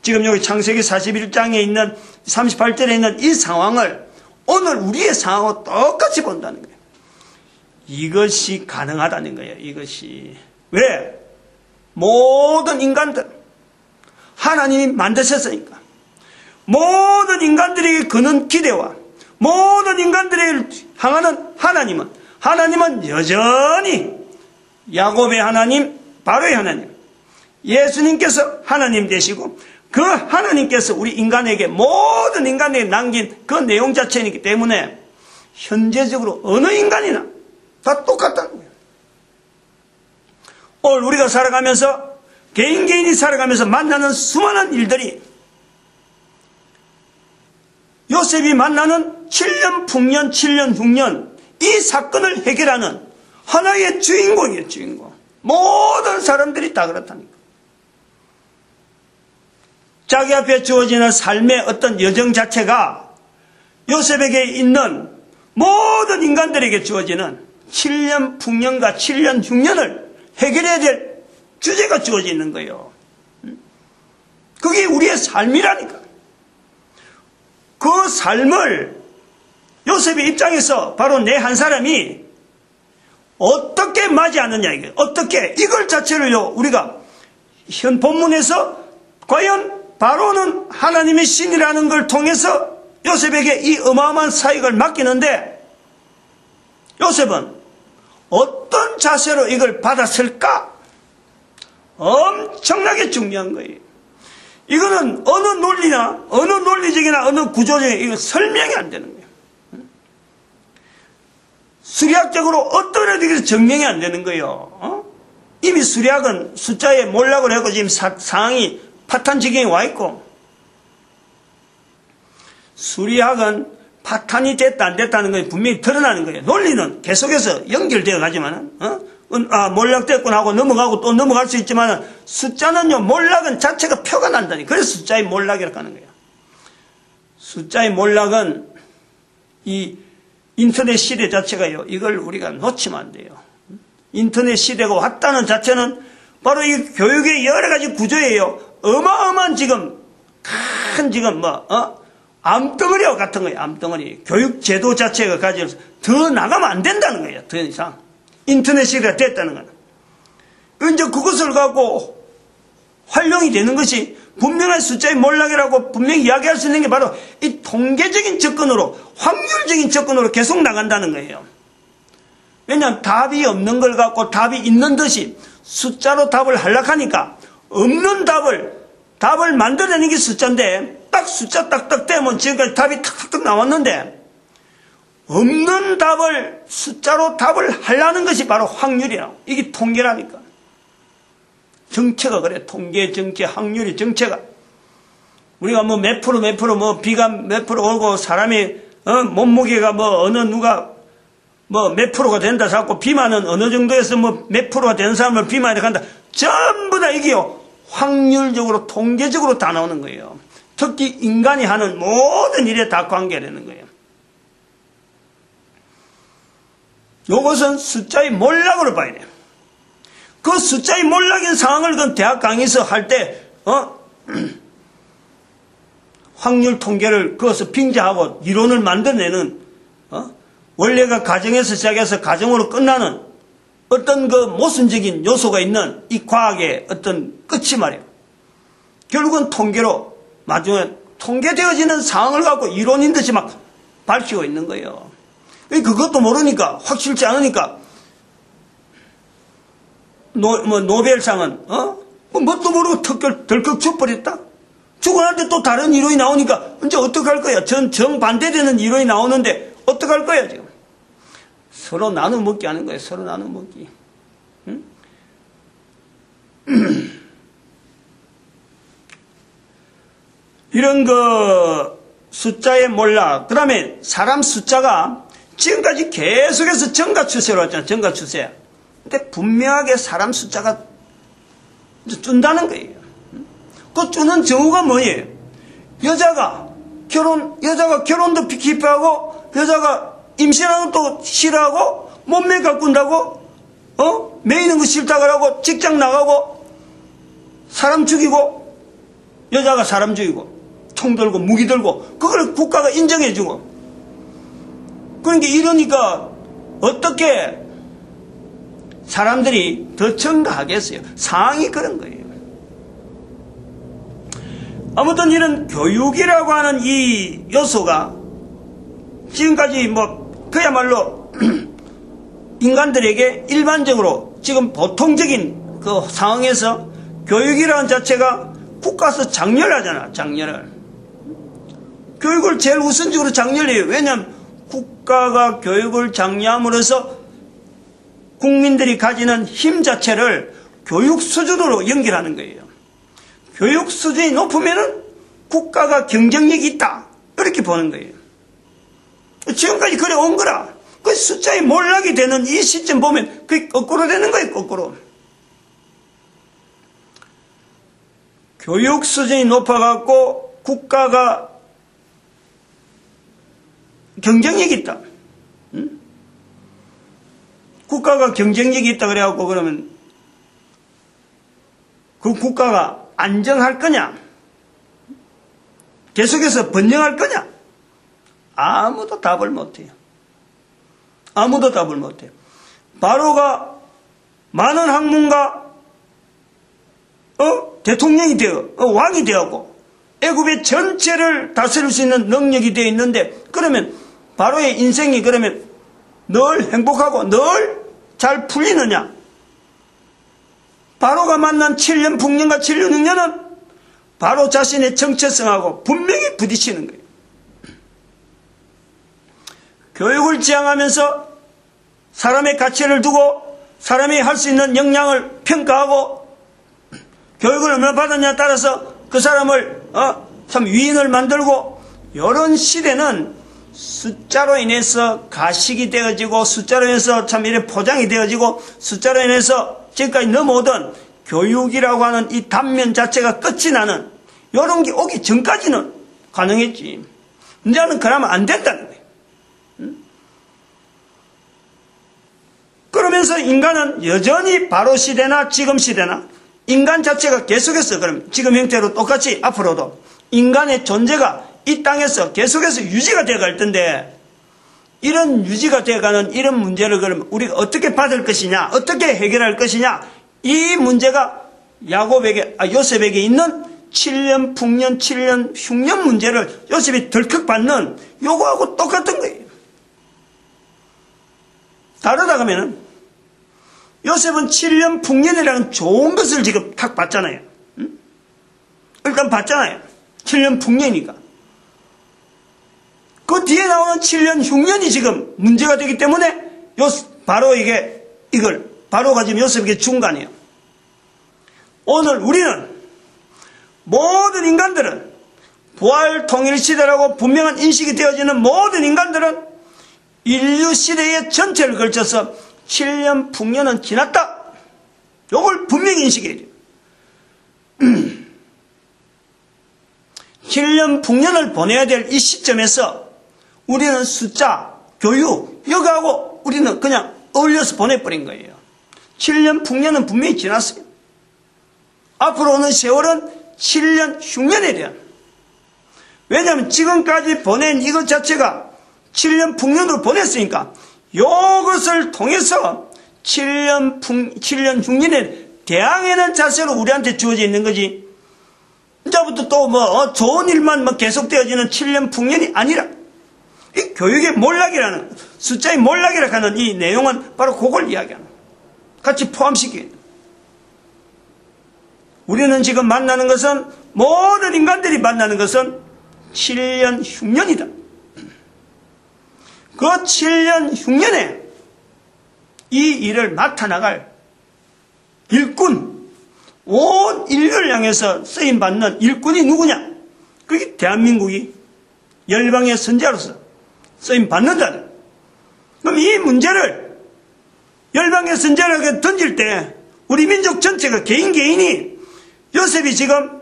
지금 여기 창세기 41장에 있는 38절에 있는 이 상황을 오늘 우리의 상황과 똑같이 본다는 거예요. 이것이 가능하다는 거예요. 이것이. 왜? 모든 인간들 하나님이 만드셨으니까. 모든 인간들에게 그는 기대와 모든 인간들에게 향하는 하나님은 여전히 야곱의 하나님, 바로의 하나님, 예수님께서 하나님 되시고 그 하나님께서 우리 인간에게 모든 인간에게 남긴 그 내용 자체이기 때문에 현재적으로 어느 인간이나 다 똑같다는 거예요. 오늘 우리가 살아가면서 개인이 살아가면서 만나는 수많은 일들이 요셉이 만나는 7년 풍년, 7년 흉년 이 사건을 해결하는 하나의 주인공이에요. 주인공. 모든 사람들이 다 그렇다니까. 자기 앞에 주어지는 삶의 어떤 여정 자체가 요셉에게 있는 모든 인간들에게 주어지는 7년 풍년과 7년 흉년을 해결해야 될 주제가 주어져 있는 거예요. 그게 우리의 삶이라니까. 그 삶을 요셉의 입장에서 바로 내 한 사람이 어떻게 맞이하느냐 이게 어떻게 이걸 자체를요 우리가 현 본문에서 과연 바로는 하나님의 신이라는 걸 통해서 요셉에게 이 어마어마한 사역을 맡기는데 요셉은 어떤 자세로 이걸 받았을까? 엄청나게 중요한 거예요. 이거는 어느 논리나 어느 논리적이나 어느 구조적인 이거 설명이 안 되는 거예요. 수리학적으로 어떠하게 증명이 안 되는 거예요. 이미 수리학은 숫자에 몰락을 하고 지금 상황이 파탄 지경에 와 있고 수리학은 파탄이 됐다 안 됐다는 게 분명히 드러나는 거예요. 논리는 계속해서 연결되어 가지만은 몰락됐구나 하고 넘어가고 또 넘어갈 수 있지만 숫자는요 몰락은 자체가 표가 난다니. 그래서 숫자의 몰락이라고 하는 거예요. 숫자의 몰락은 이 인터넷 시대 자체가요 이걸 우리가 놓치면 안 돼요. 인터넷 시대가 왔다는 자체는 바로 이 교육의 여러 가지 구조예요. 어마어마한 지금 큰 지금 암덩어리와 같은 거예요. 암덩어리. 교육 제도 자체가 가지고 더 나가면 안 된다는 거예요. 더 이상. 인터넷 시대가 됐다는 거는. 이제 그것을 갖고 활용이 되는 것이 분명한 숫자의 몰락이라고 분명히 이야기할 수 있는 게 바로 이 통계적인 접근으로 확률적인 접근으로 계속 나간다는 거예요. 왜냐하면 답이 없는 걸 갖고 답이 있는 듯이 숫자로 답을 하려고 하니까 없는 답을 만들어내는 게 숫자인데 딱 숫자 딱딱 떼면 지금까지 답이 탁탁 나왔는데 없는 답을 숫자로 답을 하려는 것이 바로 확률이라고. 이게 통계라니까. 정체가 그래. 통계, 정체, 확률이 정체가. 우리가 몇 프로, 비가 몇 프로 오고 사람이, 몸무게가 누가, 몇 프로가 된다 자꾸 비만은 어느 정도에서 몇 프로가 되는 사람을 비만이 간다. 전부 다 이게요. 확률적으로, 통계적으로 다 나오는 거예요. 특히 인간이 하는 모든 일에 다 관계되는 거예요. 요것은 숫자의 몰락으로 봐야 돼요. 그 숫자의 몰락인 상황을 그 대학 강의에서 할 때, 확률 통계를 그것을 빙자하고 이론을 만들어내는, 원래가 가정에서 시작해서 가정으로 끝나는 어떤 그 모순적인 요소가 있는 이 과학의 어떤 끝이 말이에요. 결국은 통계로, 나중에 통계되어지는 상황을 갖고 이론인 듯이 막 밝히고 있는 거예요. 그것도 모르니까, 확실치 않으니까, 노벨상은, 뭣도 모르고 덜컥 죽어버렸다? 죽어나는데 또 다른 이론이 나오니까, 이제 어떡할 거야? 정반대되는 이론이 나오는데, 어떡할 거야, 지금? 서로 나눠 먹기 하는 거예요. 서로 나눠 먹기. 응? 이런 숫자에 몰라. 그 다음에 사람 숫자가 지금까지 계속해서 증가 추세로 왔잖아. 증가 추세. 근데 분명하게 사람 숫자가 준다는 거예요. 그 주는 정우가 뭐예요? 여자가 결혼도 기피하고, 여자가 임신하는 것도 싫어하고, 몸매 가꾼다고, 매 있는 거 싫다고 하고, 직장 나가고, 사람 죽이고, 여자가 사람 죽이고, 총 들고, 무기 들고, 그걸 국가가 인정해주고. 그러니까 이러니까, 어떻게 사람들이 더 증가하겠어요? 상황이 그런 거예요. 아무튼 이런 교육이라고 하는 이 요소가 지금까지 그야말로 인간들에게 일반적으로 지금 보통적인 그 상황에서 교육이라는 자체가 국가에서 장려하잖아. 장려를. 교육을 제일 우선적으로 장려해요. 왜냐하면 국가가 교육을 장려함으로써 국민들이 가지는 힘 자체를 교육 수준으로 연결하는 거예요. 교육 수준이 높으면은 국가가 경쟁력이 있다. 이렇게 보는 거예요. 지금까지 그래 온 거라. 그 숫자에 몰락이 되는 이 시점 보면 그게 거꾸로 되는 거예요. 거꾸로. 교육 수준이 높아갖고 국가가 경쟁력이 있다. 응? 국가가 경쟁력이 있다 그래갖고 그러면 그 국가가 안정할 거냐? 계속해서 번영할 거냐? 아무도 답을 못해요. 아무도 답을 못해요. 바로가 많은 학문가 대통령이 되어 왕이 되었고 애굽의 전체를 다스릴 수 있는 능력이 되어 있는데, 그러면 바로의 인생이 그러면 늘 행복하고 늘 잘 풀리느냐? 바로가 만난 7년 풍년과 7년 흉년은 바로 자신의 정체성하고 분명히 부딪히는 거예요. 교육을 지향하면서 사람의 가치를 두고 사람이 할 수 있는 역량을 평가하고 교육을 얼마나 받았냐에 따라서 그 사람을 참 위인을 만들고, 이런 시대는 숫자로 인해서 가식이 되어지고 숫자로 인해서 참 이렇게 포장이 되어지고 숫자로 인해서 지금까지 넘어오던 교육이라고 하는 이 단면 자체가 끝이 나는 이런 게 오기 전까지는 가능했지. 이제는 그러면 안 된다는 거예요. 그러면서 인간은 여전히 바로 시대나 지금 시대나 인간 자체가 계속해서 그럼 지금 형태로 똑같이 앞으로도 인간의 존재가 이 땅에서 계속해서 유지가 되어갈 텐데, 이런 유지가 되어가는 이런 문제를 그럼 우리가 어떻게 받을 것이냐, 어떻게 해결할 것이냐, 이 문제가 요셉에게 있는 7년 풍년, 7년 흉년 문제를 요셉이 덜컥 받는 요거하고 똑같은 거예요. 다르다 하면은 요셉은 7년 풍년이라는 좋은 것을 지금 탁 받잖아요. 응? 일단 받잖아요. 7년 풍년이니까. 그 뒤에 나오는 7년 흉년이 지금 문제가 되기 때문에 바로가 지금 요셉에게 준 거 아니에요. 오늘 우리는 모든 인간들은 부활 통일 시대라고 분명한 인식이 되어지는 모든 인간들은 인류 시대의 전체를 걸쳐서 7년 풍년은 지났다. 이걸 분명히 인식해야 돼요. 7년 풍년을 보내야 될 이 시점에서 우리는 숫자, 교육, 여기하고 우리는 그냥 어울려서 보내버린 거예요. 7년 풍년은 분명히 지났어요. 앞으로 오는 세월은 7년 흉년에 대한. 왜냐하면 지금까지 보낸 이것 자체가 7년 풍년으로 보냈으니까 이것을 통해서 7년 흉년에 대항하는 자세로 우리한테 주어져 있는 거지. 이제부터 또 좋은 일만 계속되어지는 7년 풍년이 아니라, 이 교육의 몰락이라는, 숫자의 몰락이라고 하는 이 내용은 바로 그걸 이야기하는, 같이 포함시키는. 우리는 지금 만나는 것은, 모든 인간들이 만나는 것은 7년 흉년이다. 그 7년 흉년에 이 일을 맡아나갈 일꾼, 온 인류를 향해서 쓰임받는 일꾼이 누구냐? 그게 대한민국이 열방의 선지자로서 쓰임받는다. 그럼 이 문제를 열방의 선지자에게 던질 때 우리 민족 전체가 개인이 요셉이 지금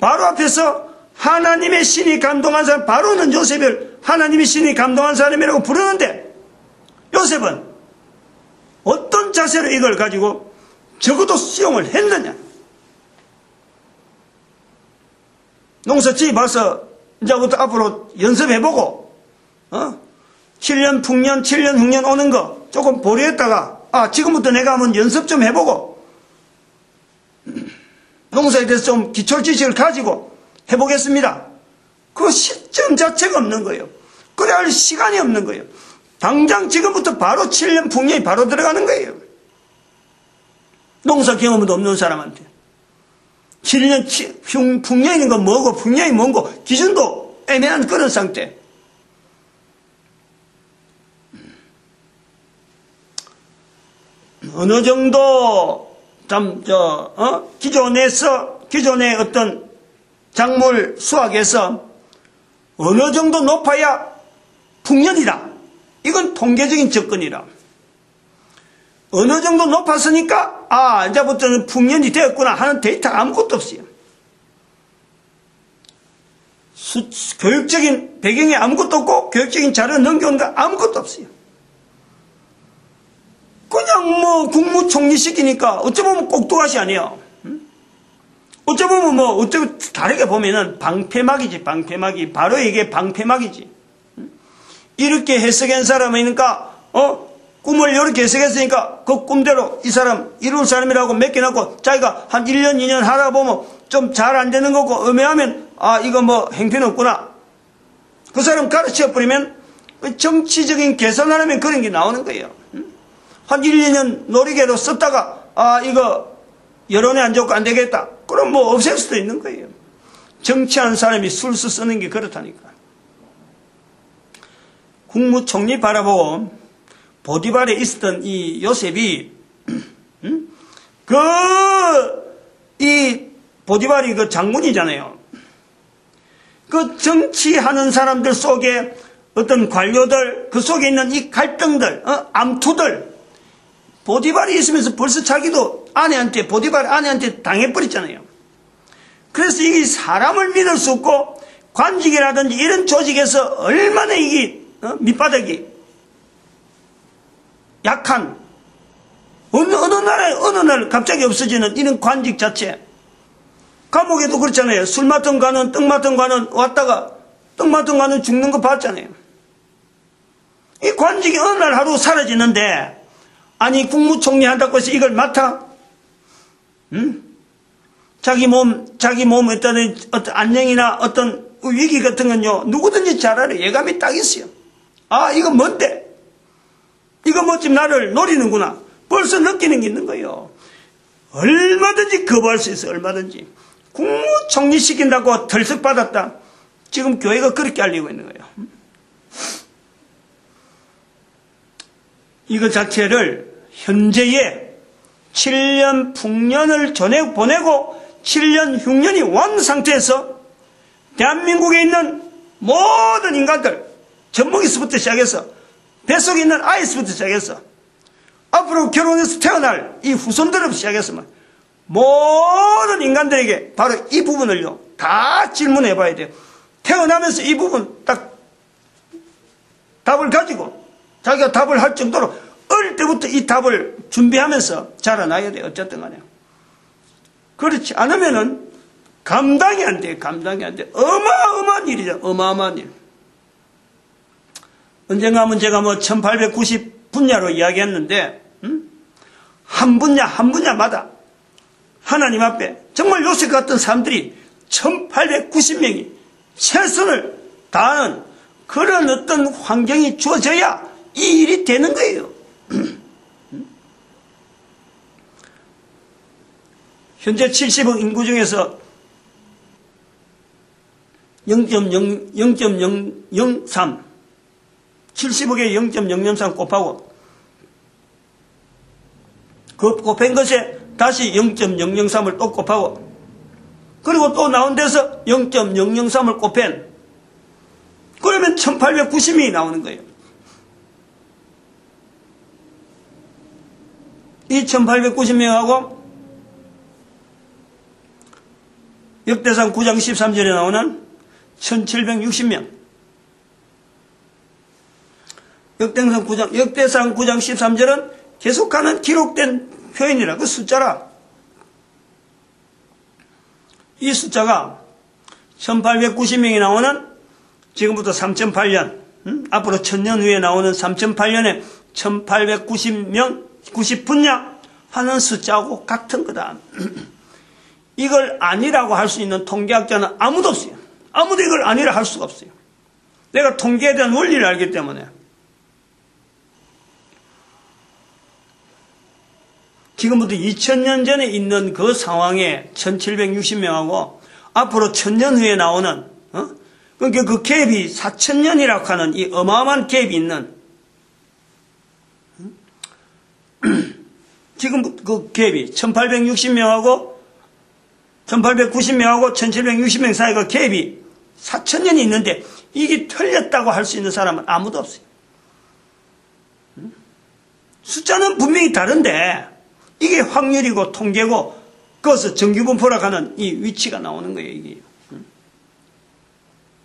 바로 앞에서 하나님의 신이 감동한 사람, 바로는 요셉을 하나님의 신이 감동한 사람이라고 부르는데 요셉은 어떤 자세로 이걸 가지고 적어도 수용을 했느냐? 농사지 봐서 이제부터 앞으로 연습해보고 7년 풍년 7년 흉년 오는 거 조금 보류했다가 지금부터 내가 한번 연습 좀 해보고 농사에 대해서 좀 기초 지식을 가지고 해보겠습니다. 그 시점 자체가 없는 거예요. 그래야 할 시간이 없는 거예요. 당장 지금부터 바로 7년 풍년이 바로 들어가는 거예요. 농사 경험도 없는 사람한테 7년 풍년인 건 뭐고 풍년이 뭔고 기준도 애매한 그런 상태. 어느 정도 기존의 어떤 작물 수확에서 어느 정도 높아야 풍년이다. 이건 통계적인 접근이라. 어느 정도 높았으니까 이제부터는 풍년이 되었구나 하는 데이터가 아무것도 없어요. 교육적인 배경이 아무것도 없고 교육적인 자료 넘겨오는 거 아무것도 없어요. 그냥 국무총리 시키니까 어쩌면 꼭두가시 아니에요. 어쩌면 어쩌고 다르게 보면은 방패막이지, 방패막이. 바로 이게 방패막이지. 이렇게 해석한 사람이니까, 꿈을 이렇게 해석했으니까, 그 꿈대로 이 사람, 이룰 사람이라고 맡겨놓고, 자기가 한 1년, 2년 하다 보면 좀 잘 안 되는 거고, 음해하면, 이거 행편없구나. 그 사람 가르쳐버리면, 정치적인 계산하면 그런 게 나오는 거예요. 한 1, 2년 노리개로 썼다가, 이거, 여론에 안 좋고 안 되겠다. 그럼 없앨 수도 있는 거예요. 정치하는 사람이 술수 쓰는 게 그렇다니까. 국무총리 바라보고 보디발에 있었던 이 요셉이 이 보디발이 그 장군이잖아요. 그 정치하는 사람들 속에 어떤 관료들 그 속에 있는 이 갈등들 암투들 보디발이 있으면서 벌써 자기도 보디발 아내한테 당해버렸잖아요. 그래서 이게 사람을 믿을 수 없고 관직이라든지 이런 조직에서 얼마나 이게 밑바닥이 약한 어느 날 갑자기 없어지는 이런 관직 자체. 감옥에도 그렇잖아요. 술 맡은 관은 떡 맡은 관은 왔다가 떡 맡은 관은 죽는 거 봤잖아요. 이 관직이 어느 날 하루 사라지는데 아니 국무총리 한다고 해서 이걸 맡아? 자기 몸 어떤 안녕이나 어떤 위기 같은 건요 누구든지 잘 알아요. 예감이 딱 있어요. 이거 뭔데? 이거 지금 나를 노리는구나. 벌써 느끼는 게 있는 거예요. 얼마든지 거부할 수 있어요. 얼마든지. 국무총리 시킨다고 덜썩받았다. 지금 교회가 그렇게 알리고 있는 거예요. 이거 자체를 현재의 7년 풍년을 보내고 7년 흉년이 완 상태에서 대한민국에 있는 모든 인간들 젖먹이서부터 시작해서 뱃속에 있는 아이서부터 시작해서 앞으로 결혼해서 태어날 이 후손들부터 시작해서 모든 인간들에게 바로 이 부분을요 다 질문해 봐야 돼요. 태어나면서 이 부분 딱 답을 가지고 자기가 답을 할 정도로 어릴 때부터 이 답을 준비하면서 자라나야 돼요. 어쨌든 간에. 그렇지 않으면은 감당이 안 돼. 감당이 안 돼. 어마어마한 일이죠. 어마어마한 일. 언젠가 하면 제가 1890 분야로 이야기했는데 한 분야마다 하나님 앞에 정말 요셉 같은 사람들이 1890명이 최선을 다하는 그런 어떤 환경이 주어져야 이 일이 되는 거예요. 현재 70억 인구 중에서 0.003 70억에 0.003 곱하고 그 곱한 것에 다시 0.003을 또 곱하고, 그리고 또 나온 데서 0.003을 곱한, 그러면 1890명이 나오는 거예요. 이 1890명하고 역대상 9장 13절에 나오는 1760명. 역대상 9장 13절은 계속하는 기록된 표현이라, 그 숫자라. 이 숫자가 1890명이 나오는 지금부터 3008년, 앞으로 1000년 후에 나오는 3008년에 1890명, 90분량 하는 숫자하고 같은 거다. 이걸 아니라고 할 수 있는 통계학자는 아무도 없어요. 아무도 이걸 아니라 할 수가 없어요. 내가 통계에 대한 원리를 알기 때문에. 지금부터 2000년 전에 있는 그 상황에 1760명하고 앞으로 1000년 후에 나오는, 그러니까 그 갭이 4000년이라고 하는 이 어마어마한 갭이 있는, 지금 그 갭이 1860명하고 1890명하고 1760명 사이가 갭이 4000년이 있는데 이게 틀렸다고 할 수 있는 사람은 아무도 없어요. 숫자는 분명히 다른데 이게 확률이고 통계고 그것을 정규분포라고 하는 이 위치가 나오는 거예요, 이게.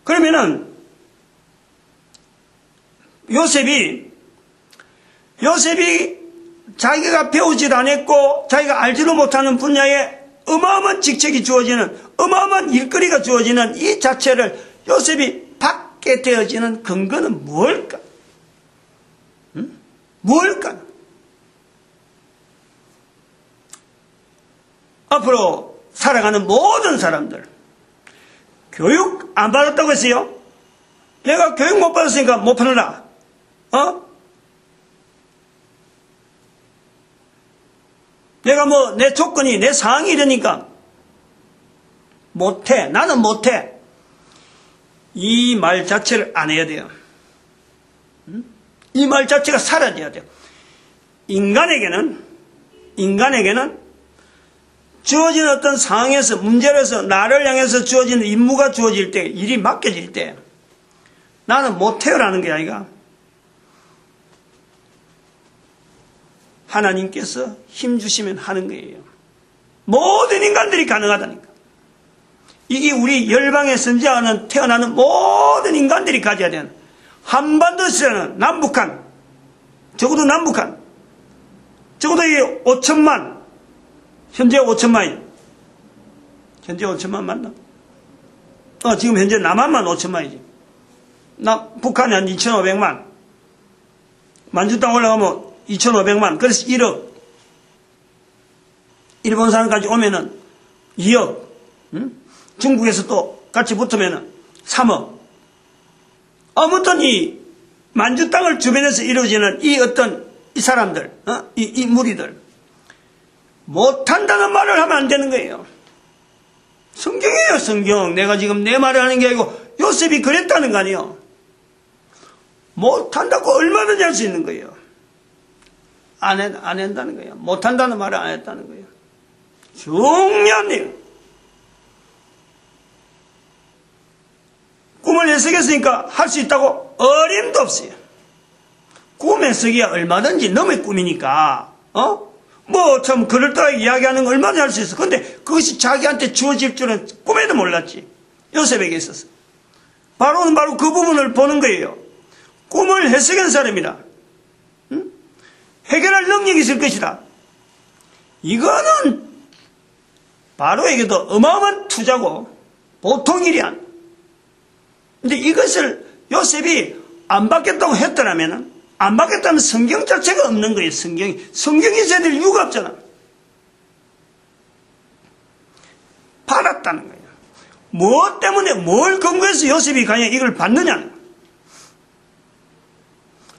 그러면은 요셉이 자기가 배우지도 않았고 자기가 알지도 못하는 분야에 어마어마한 직책이 주어지는, 어마어마한 일거리가 주어지는 이 자체를 요셉이 받게 되어지는 근거는 뭘까? 뭘까? 앞으로 살아가는 모든 사람들, 교육 안 받았다고 했어요? 내가 교육 못 받았으니까 못 받는다. 내가 내 조건이, 내 상황이 이러니까 못해. 나는 못해. 이 말 자체를 안 해야 돼요. 이 말 자체가 사라져야 돼요. 인간에게는 주어진 어떤 상황에서, 문제로서 나를 향해서 주어진 임무가 주어질 때, 일이 맡겨질 때 나는 못해요라는 게 아니라 하나님께서 힘주시면 하는 거예요. 모든 인간들이 가능하다니까. 이게 우리 열방의 선지자는 태어나는 모든 인간들이 가져야 되는, 한반도에서는 남북한, 적어도 남북한, 적어도 이 5천만, 현재 5천만이, 현재 5천만 맞나? 지금 현재 남한만 5천만이지. 북한이 한 2,500만. 만주 땅 올라가면 2,500만. 그래서 1억. 일본 사람까지 오면은 2억. 중국에서 또 같이 붙으면은 3억. 아무튼 이 만주 땅을 주변에서 이루어지는 이 어떤 이 사람들, 이 무리들. 못한다는 말을 하면 안 되는 거예요. 성경이에요, 성경. 내가 지금 내 말을 하는 게 아니고 요셉이 그랬다는 거 아니에요. 못한다고 얼마든지 할 수 있는 거예요. 안 한다는 거예요. 못한다는 말을 안 했다는 거예요. 중요한 일. 꿈을 해석했으니까 할 수 있다고 어림도 없어요. 꿈 해석이야 얼마든지 남의 꿈이니까, 참 그럴듯하게 이야기하는 거 얼마든지 할 수 있어. 근데 그것이 자기한테 주어질 줄은 꿈에도 몰랐지. 요셉에게 있어서. 바로는 바로 그 부분을 보는 거예요. 꿈을 해석한 사람이라. 해결할 능력이 있을 것이다. 이거는 바로에게도 어마어마한 투자고 보통 일이 아니야. 근데 이것을 요셉이 안 받겠다고 했더라면, 안 받겠다면 성경 자체가 없는 거예요. 성경이 있어야 될 이유가 없잖아. 받았다는 거예요. 무엇 때문에, 뭘 근거해서 요셉이 과연 이걸 받느냐는 거예요.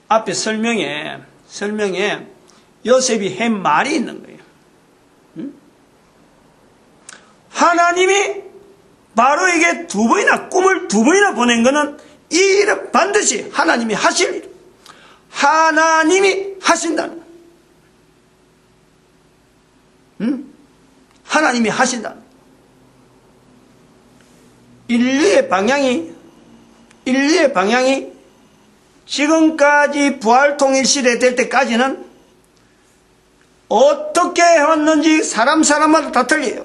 앞에 설명에 요셉이 한 말이 있는 거예요. 하나님이 바로에게 꿈을 두 번이나 보낸 것은 이 일은 반드시 하나님이 하실 일. 하나님이 하신다는 거예요. 하나님이 하신다. 인류의 방향이 지금까지 부활통일 시대 될 때까지는 어떻게 해왔는지 사람마다 다 틀려요.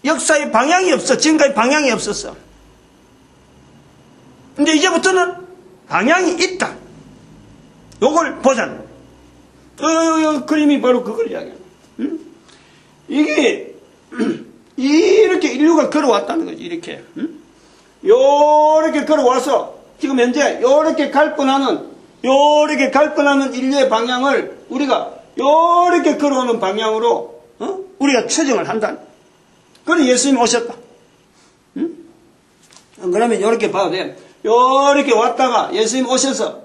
역사의 방향이 없어. 지금까지 방향이 없었어. 근데 이제부터는 방향이 있다. 요걸 보자는. 그림이 바로 그걸 이야기하는. 이게 이렇게 인류가 걸어왔다는 거지. 이렇게. 요렇게 걸어와서 지금 현재 요렇게 갈 뻔하는 인류의 방향을 우리가 요렇게 걸어오는 방향으로 우리가 추정을 한다. 그래 예수님이 오셨다. 그러면 요렇게 봐도 돼. 요렇게 왔다가 예수님 오셔서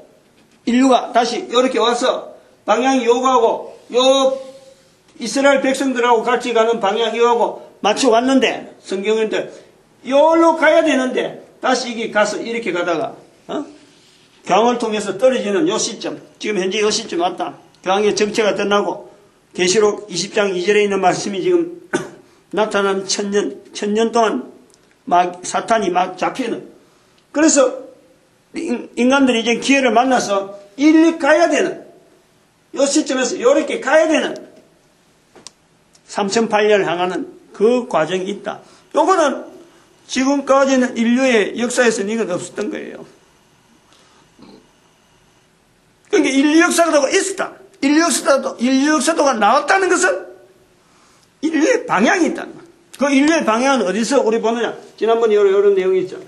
인류가 다시 요렇게 와서 방향이 요거하고 요 이스라엘 백성들하고 같이 가는 방향 이거하고 맞춰 왔는데 성경인데 요로 가야 되는데 다시 이게 가서 이렇게 가다가 교황을 통해서 떨어지는 요 시점, 지금 현재 요 시점 왔다. 교황의 정체가 드러나고 계시록 20장 2절에 있는 말씀이 지금 나타난 천년 동안 막 사탄이 막 잡히는. 그래서 인간들이 이제 기회를 만나서 이리 가야 되는 요 시점에서 요렇게 가야 되는 3008년을 향하는 그 과정이 있다. 요거는 지금까지는 인류의 역사에서는 이건 없었던 거예요. 그러니까 인류 역사도가 있었다. 인류 역사도가 나왔다는 것은 인류의 방향이 있다는 거야. 그 인류의 방향은 어디서 우리 보느냐? 지난번에 이런 내용이 있죠.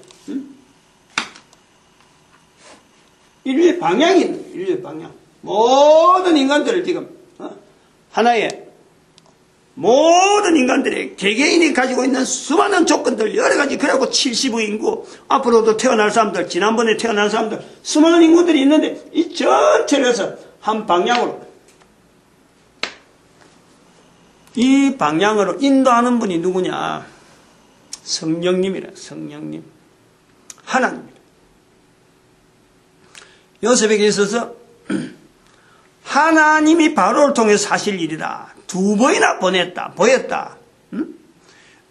인류의 방향이 있는 거야. 인류의 방향. 모든 인간들을 지금 하나의 모든 인간들의 개개인이 가지고 있는 수많은 조건들 여러 가지 그래갖고 70의 인구 앞으로도 태어날 사람들 지난번에 태어난 사람들 수많은 인구들이 있는데 이 전체를 해서 한 방향으로 이 방향으로 인도하는 분이 누구냐? 성령님이라. 성령님 하나님이라. 요셉에게 있어서 하나님이 바로를 통해서 하실 일이다. 2번이나 보였다.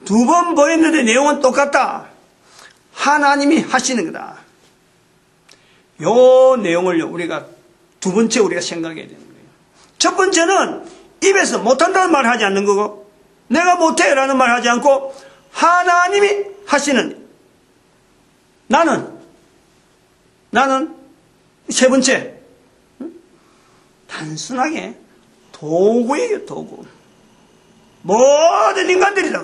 두 번 보였는데 내용은 똑같다. 하나님이 하시는 거다. 요 내용을 우리가 두 번째 우리가 생각해야 되는 거예요. 첫 번째는 입에서 못한다는 말 하지 않는 거고 내가 못해 라는 말 하지 않고 하나님이 하시는 나는 세 번째 단순하게 도구예요. 도구. 모든 인간들이다.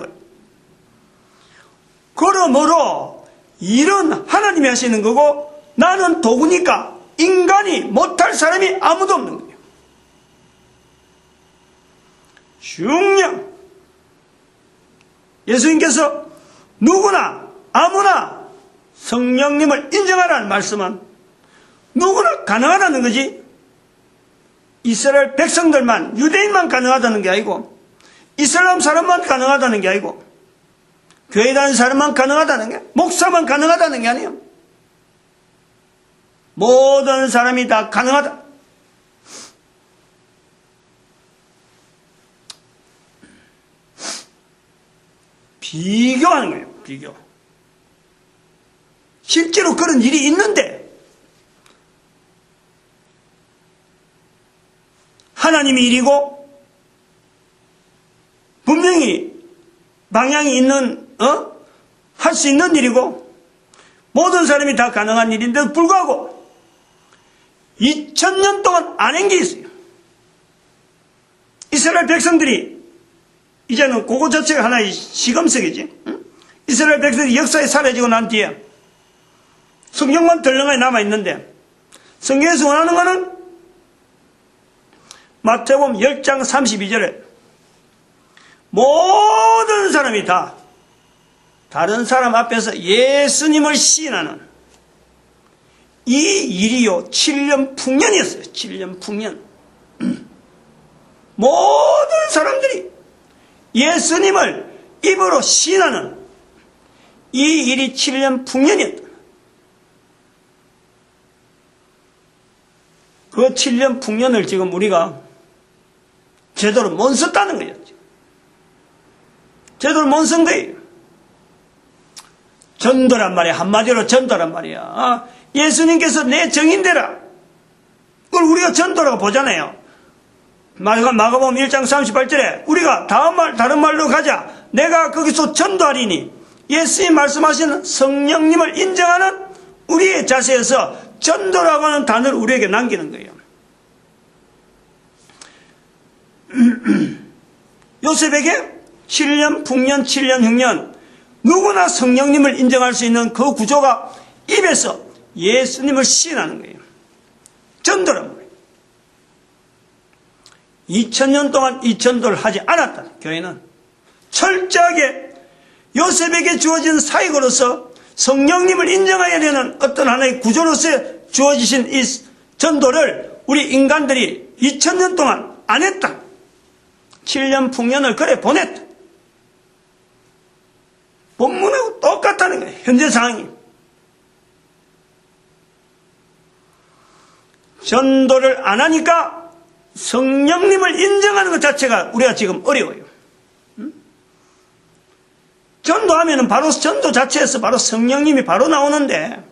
그러므로 일은 하나님이 하시는 거고 나는 도구니까 인간이 못할 사람이 아무도 없는 거예요. 중요. 예수님께서 누구나 아무나 성령님을 인정하라는 말씀은 누구나 가능하다는 거지. 이스라엘 백성들만 유대인만 가능하다는 게 아니고 이슬람 사람만 가능하다는 게 아니고 교회 다니는 사람만 가능하다는 게 목사만 가능하다는 게 아니에요. 모든 사람이 다 가능하다. 비교하는 거예요. 비교. 실제로 그런 일이 있는데 하나님의 일이고 분명히 방향이 있는 할 수 있는 일이고 모든 사람이 다 가능한 일인데도 불구하고 2000년 동안 안 한 게 있어요. 이스라엘 백성들이 이제는 그거 자체가 하나의 시금석이지. 이스라엘 백성들이 역사에 사라지고 난 뒤에 성경만 덜렁하게 남아있는데 성경에서 원하는 것은 마태복음 10장 32절에 모든 사람이 다 다른 사람 앞에서 예수님을 시인하는 이 일이요 7년 풍년이었어요. 7년 풍년. 모든 사람들이 예수님을 입으로 시인하는 이 일이 7년 풍년이었다. 그 7년 풍년을 지금 우리가 제대로 못 썼다는 거예요. 제대로 못 쓴 거예요. 전도란 말이야. 한마디로 전도란 말이야. 예수님께서 내 정인되라. 그걸 우리가 전도라고 보잖아요. 마가복음 1장 38절에 우리가 다른 말로 가자. 내가 거기서 전도하리니 예수님 말씀하시는 성령님을 인정하는 우리의 자세에서 전도라고 하는 단어를 우리에게 남기는 거예요. 요셉에게 7년, 풍년, 7년, 흉년 누구나 성령님을 인정할 수 있는 그 구조가 입에서 예수님을 시인하는 거예요. 전도란 말이에요. 2000년 동안 이 전도를 하지 않았다. 교회는 철저하게 요셉에게 주어진 사역으로서 성령님을 인정해야 되는 어떤 하나의 구조로서 주어지신 이 전도를 우리 인간들이 2000년 동안 안 했다. 7년 풍년을 그래 보냈다. 본문하고 똑같다는 거예요. 현재 상황이. 전도를 안 하니까 성령님을 인정하는 것 자체가 우리가 지금 어려워요. 전도하면은 바로 전도 자체에서 바로 성령님이 바로 나오는데,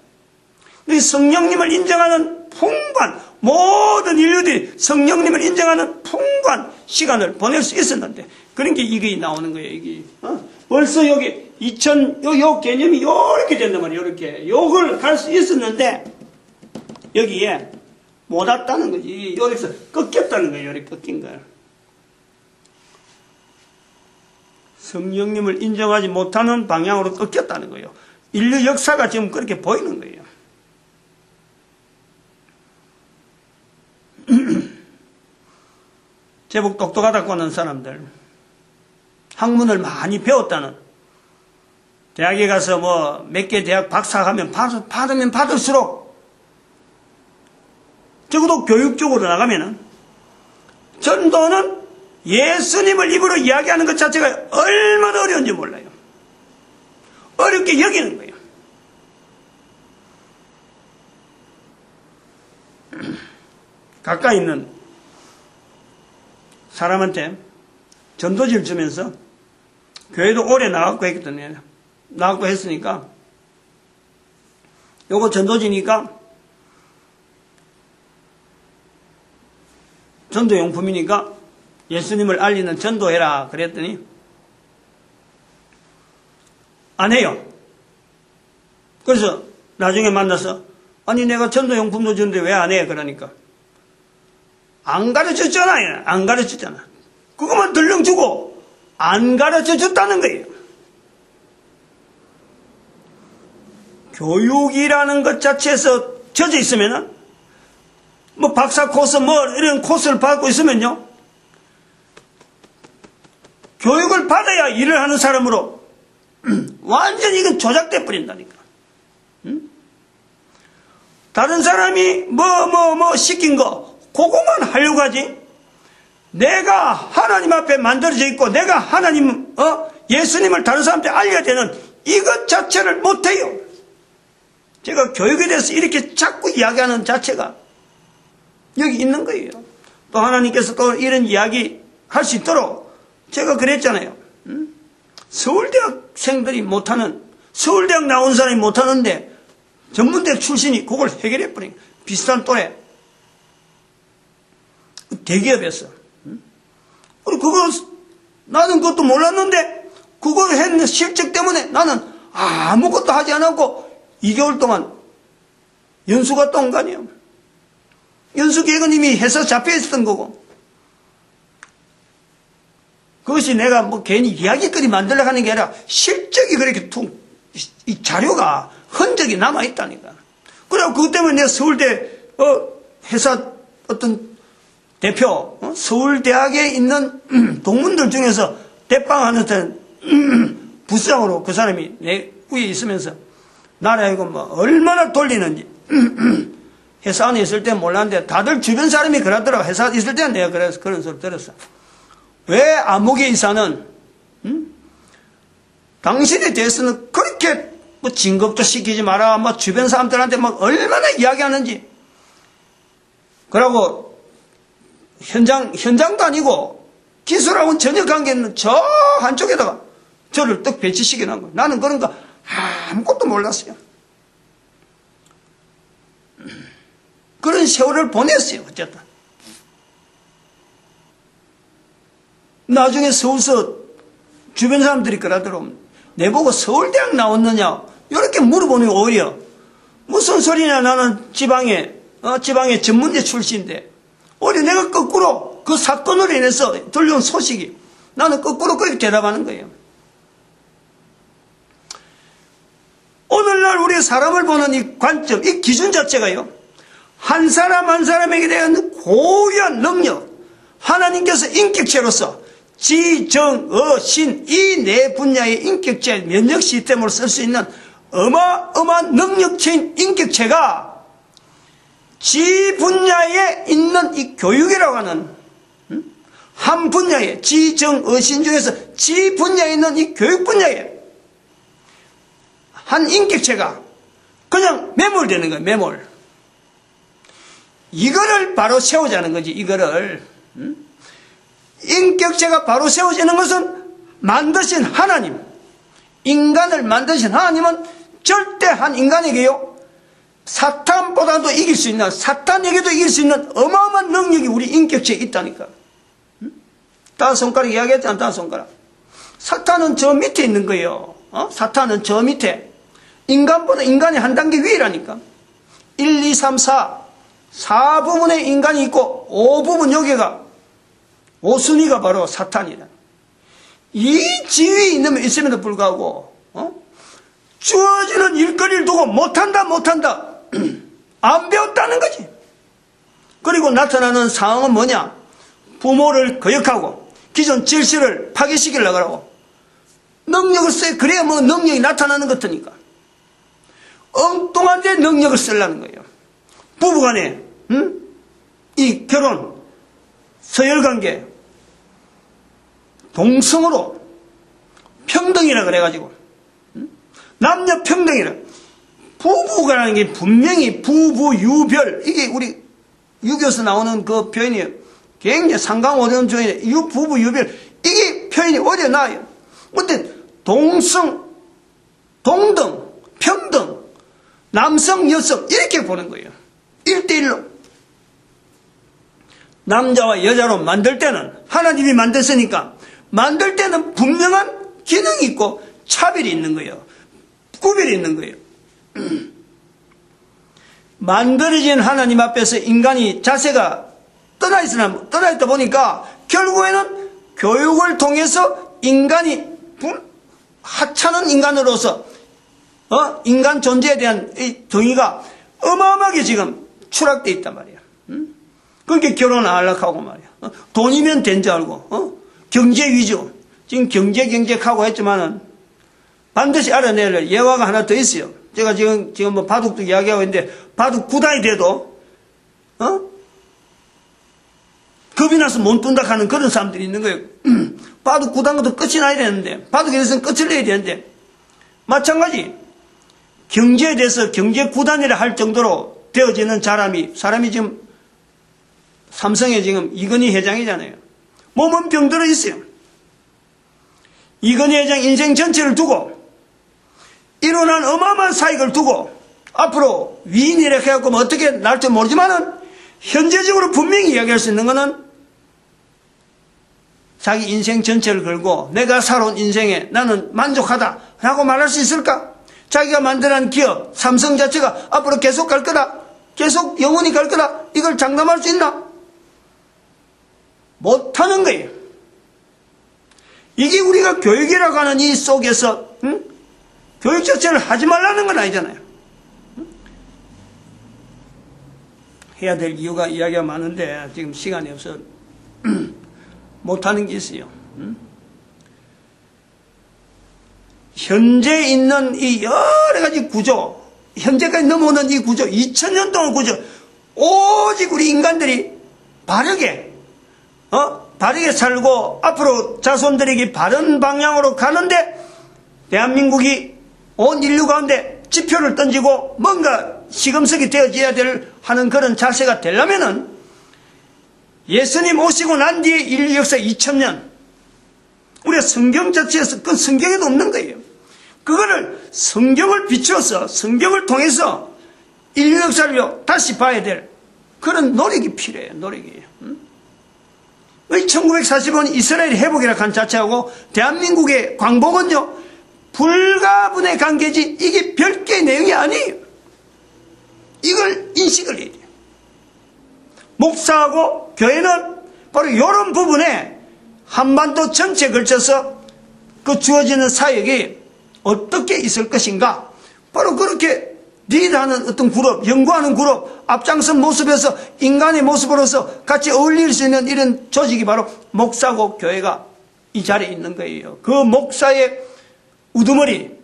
이 성령님을 인정하는 풍부한, 모든 인류들이 성령님을 인정하는 풍부한 시간을 보낼 수 있었는데, 그런 게 이게 나오는 거예요, 이게. 벌써 여기, 요 개념이 요렇게 된단 말이에요, 요렇게. 요걸 갈 수 있었는데, 여기에 못 왔다는 거지. 여기서 꺾였다는 거예요, 요렇게 꺾인 걸. 성령님을 인정하지 못하는 방향으로 꺾였다는 거예요. 인류 역사가 지금 그렇게 보이는 거예요. 제법 똑똑하다고 하는 사람들, 학문을 많이 배웠다는, 대학에 가서 뭐 몇 개 대학 박사하면 받으면 받을수록, 적어도 교육적으로 나가면은 전도는 예수님을 입으로 이야기하는 것 자체가 얼마나 어려운지 몰라요. 어렵게 여기는 거예요. 가까이 있는 사람한테 전도지를 주면서, 교회도 오래 나갔고 했거든요. 나갔고 했으니까, 요거 전도지니까, 전도용품이니까 예수님을 알리는 전도해라 그랬더니 안 해요. 그래서 나중에 만나서, 아니 내가 전도용품도 주는데 왜 안 해? 그러니까 안 가르쳐줬잖아요. 안 가르쳤잖아. 그것만 들렁 주고 안 가르쳐줬다는 거예요. 교육이라는 것 자체에서 젖어 있으면은, 뭐 박사 코스 뭐 이런 코스를 받고 있으면요, 교육을 받아야 일을 하는 사람으로 완전히 이건 조작돼 버린다니까. 응? 다른 사람이 뭐 시킨 거 그거만 하려고 하지, 내가 하나님 앞에 만들어져 있고 내가 하나님 예수님을 다른 사람한테 알려야 되는 이것 자체를 못해요. 제가 교육에 대해서 이렇게 자꾸 이야기하는 자체가 여기 있는 거예요. 또 하나님께서 또 이런 이야기 할 수 있도록 제가 그랬잖아요. 서울대학생들이 못하는, 서울대학 나온 사람이 못하는데 전문대학 출신이 그걸 해결해버린 비슷한 또래 대기업에서. 그리고 그거 나는 그것도 몰랐는데 그걸 했는 실적 때문에 나는 아무것도 하지 않았고 2개월 동안 연수 갔다 온 거 아니에요. 연수 계획은 이미 해서 잡혀 있었던 거고, 그것이 내가 뭐 괜히 이야기거리 만들려고 하는 게 아니라 실적이 그렇게 이 자료가 흔적이 남아있다니까. 그래서 그것 때문에 내가 서울대 회사 어떤 대표, 서울대학에 있는 동문들 중에서 대빵하는 부장으로 그 사람이 내 위에 있으면서 나를 이거 뭐 얼마나 돌리는지 회사 안에 있을 때는 몰랐는데 다들 주변 사람이 그러더라고. 회사 있을 때는 내가 그런 소리 들었어. 왜 암흑의 이사는 당신에 대해서는 그렇게 뭐 진급도 시키지 마라, 뭐 주변 사람들한테 막 얼마나 이야기하는지. 그러고 현장도 아니고 기술하고는 전혀 관계없는 저 한쪽에다가 저를 떡 배치시켜 놓은 거예요. 나는 그런 거 아무것도 몰랐어요. 그런 세월을 보냈어요. 어쨌든 나중에 서울서 주변 사람들이 그러더라고요. 내보고 서울대학 나왔느냐 이렇게 물어보는 게 오히려 무슨 소리냐, 나는 지방의 전문대 출신인데 오히려 내가 거꾸로 그 사건으로 인해서 들려온 소식이 나는 거꾸로 그렇게 대답하는 거예요. 오늘날 우리 사람을 보는 이 관점, 이 기준 자체가요, 한 사람 한 사람에게 대한 고유한 능력, 하나님께서 인격체로서 지, 정, 어, 신, 이 네 분야의 인격체 면역 시스템으로 쓸 수 있는 어마어마한 능력체인 인격체가 지 분야에 있는 이 교육이라고 하는 한 분야에 지, 정, 어, 신 중에서 지 분야에 있는 이 교육 분야에 한 인격체가 그냥 매몰되는 거예요. 매몰. 이거를 바로 세우자는 거지. 이거를 인격체가 바로 세워지는 것은 만드신 하나님, 인간을 만드신 하나님은 절대 한 인간에게요, 사탄보다도 이길 수 있는, 사탄에게도 이길 수 있는 어마어마한 능력이 우리 인격체에 있다니까. 다섯 손가락 이야기했잖아. 다섯 손가락. 사탄은 저 밑에 있는 거예요. 사탄은 저 밑에. 인간보다 인간이 한 단계 위라니까. 1, 2, 3, 4 부분의 인간이 있고 5부분 여기가 5순위가 바로 사탄이다. 이 지위에 있음에도 불구하고 주어지는 일거리를 두고 못한다 안 배웠다는 거지. 그리고 나타나는 상황은 뭐냐, 부모를 거역하고 기존 질서를 파괴시키려고 하고 능력을 써야 그래야 뭐 능력이 나타나는 것 같으니까 엉뚱한 데 능력을 쓰려는 거예요. 부부간에 이 결혼 서열관계 동성으로 평등이라 그래가지고 남녀 평등이라, 부부가라는 게 분명히 부부 유별, 이게 우리 유교에서 나오는 그 표현이에요. 굉장히 상강오전 조인에 부부 유별, 이게 표현이 어려 나와요. 근데 동성, 동등, 평등, 남성, 여성 이렇게 보는 거예요. 1대1로. 남자와 여자로 만들 때는 하나님이 만들었으니까 만들 때는 분명한 기능이 있고 차별이 있는 거예요. 구별이 있는 거예요. 만들어진 하나님 앞에서 인간이 자세가 떠나있다 보니까 결국에는 교육을 통해서 인간이 하찮은 인간으로서 인간 존재에 대한 이 정의가 어마어마하게 지금 추락되어 있단 말이야. 그렇게 결혼을 안락하고 말이야. 돈이면 된 줄 알고 경제 위주, 지금 경제하고 했지만은 반드시 알아내야 예화가 하나 더 있어요. 제가 지금 뭐 바둑도 이야기하고 있는데, 바둑 9단이 돼도 겁이 나서 못 둔다 하는 그런 사람들이 있는 거예요. 바둑 9단도 끝이 나야 되는데, 바둑에 대해서는 끝을 내야 되는데, 마찬가지 경제에 대해서 경제 9단이라 할 정도로 되어지는 사람이 지금 삼성의 지금 이건희 회장이잖아요. 몸은 병들어 있어요. 이건희 회장 인생 전체를 두고 일어난 어마어마한 사익을 두고 앞으로 위인이라 해갖고 뭐 어떻게 날지 모르지만은 현재적으로 분명히 이야기할 수 있는 거는 자기 인생 전체를 걸고 내가 살아온 인생에 나는 만족하다라고 말할 수 있을까? 자기가 만들어낸 기업 삼성 자체가 앞으로 계속 갈 거다, 계속 영원히 갈 거다, 이걸 장담할 수 있나? 못하는 거예요. 이게 우리가 교육이라고 하는 이 속에서 교육 자체를 하지 말라는 건 아니잖아요. 해야 될 이야기가 많은데 지금 시간이 없어 못하는 게 있어요. 현재 있는 이 여러 가지 구조, 현재까지 넘어오는 이 구조, 2000년 동안 구조, 오직 우리 인간들이 바르게 살고 앞으로 자손들에게 바른 방향으로 가는데 대한민국이 온 인류 가운데 지표를 던지고 뭔가 시금석이 되어져야 하는 그런 자세가 되려면은 예수님 오시고 난 뒤에 인류 역사 2000년, 우리가 성경 자체에서 그건 성경에도 없는 거예요. 그거를 성경을 비추어서 성경을 통해서 인류 역사를 다시 봐야 될 그런 노력이 필요해요. 노력이에요. 1945년 이스라엘 회복이라고 한 자체하고 대한민국의 광복은요, 불가분의 관계지 이게 별개의 내용이 아니에요. 이걸 인식을 해야 돼요. 목사하고 교회는 바로 이런 부분에 한반도 전체에 걸쳐서 그 주어지는 사역이 어떻게 있을 것인가, 바로 그렇게 리드하는 어떤 그룹, 연구하는 그룹, 앞장선 모습에서 인간의 모습으로서 같이 어울릴 수 있는 이런 조직이 바로 목사고 교회가 이 자리에 있는 거예요. 그 목사의 우두머리,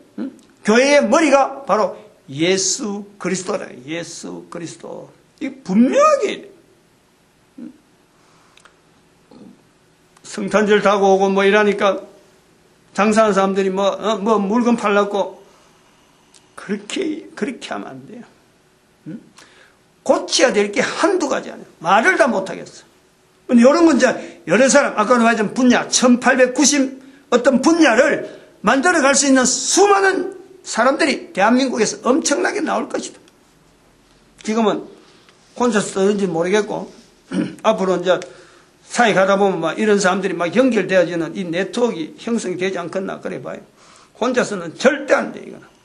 교회의 머리가 바로 예수 그리스도라. 예수 그리스도. 이 분명하게 성탄절 타고 오고 뭐 이러니까 장사하는 사람들이 뭐 물건 팔라고 그렇게 하면 안 돼요. 고쳐야 될 게 한두 가지 아니에요. 말을 다 못하겠어. 근데 이런 건 이제 여러 사람, 아까 말했던 분야, 1890 어떤 분야를 만들어 갈 수 있는 수많은 사람들이 대한민국에서 엄청나게 나올 것이다. 지금은 혼자 쓰는지 모르겠고, 앞으로 이제 사회 가다 보면 막 이런 사람들이 막 연결되어지는 이 네트워크가 형성이 되지 않겠나, 그래 봐요. 혼자서는 절대 안 돼, 이거는.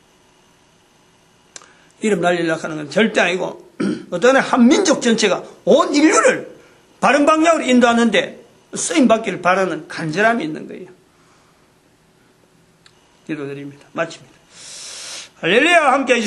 이름 날리려고 하는 건 절대 아니고, 어떤 한민족 전체가 온 인류를 바른 방향으로 인도하는데 쓰임받기를 바라는 간절함이 있는 거예요. 기도드립니다. 마칩니다. 할렐루야, 함께 해주십시오.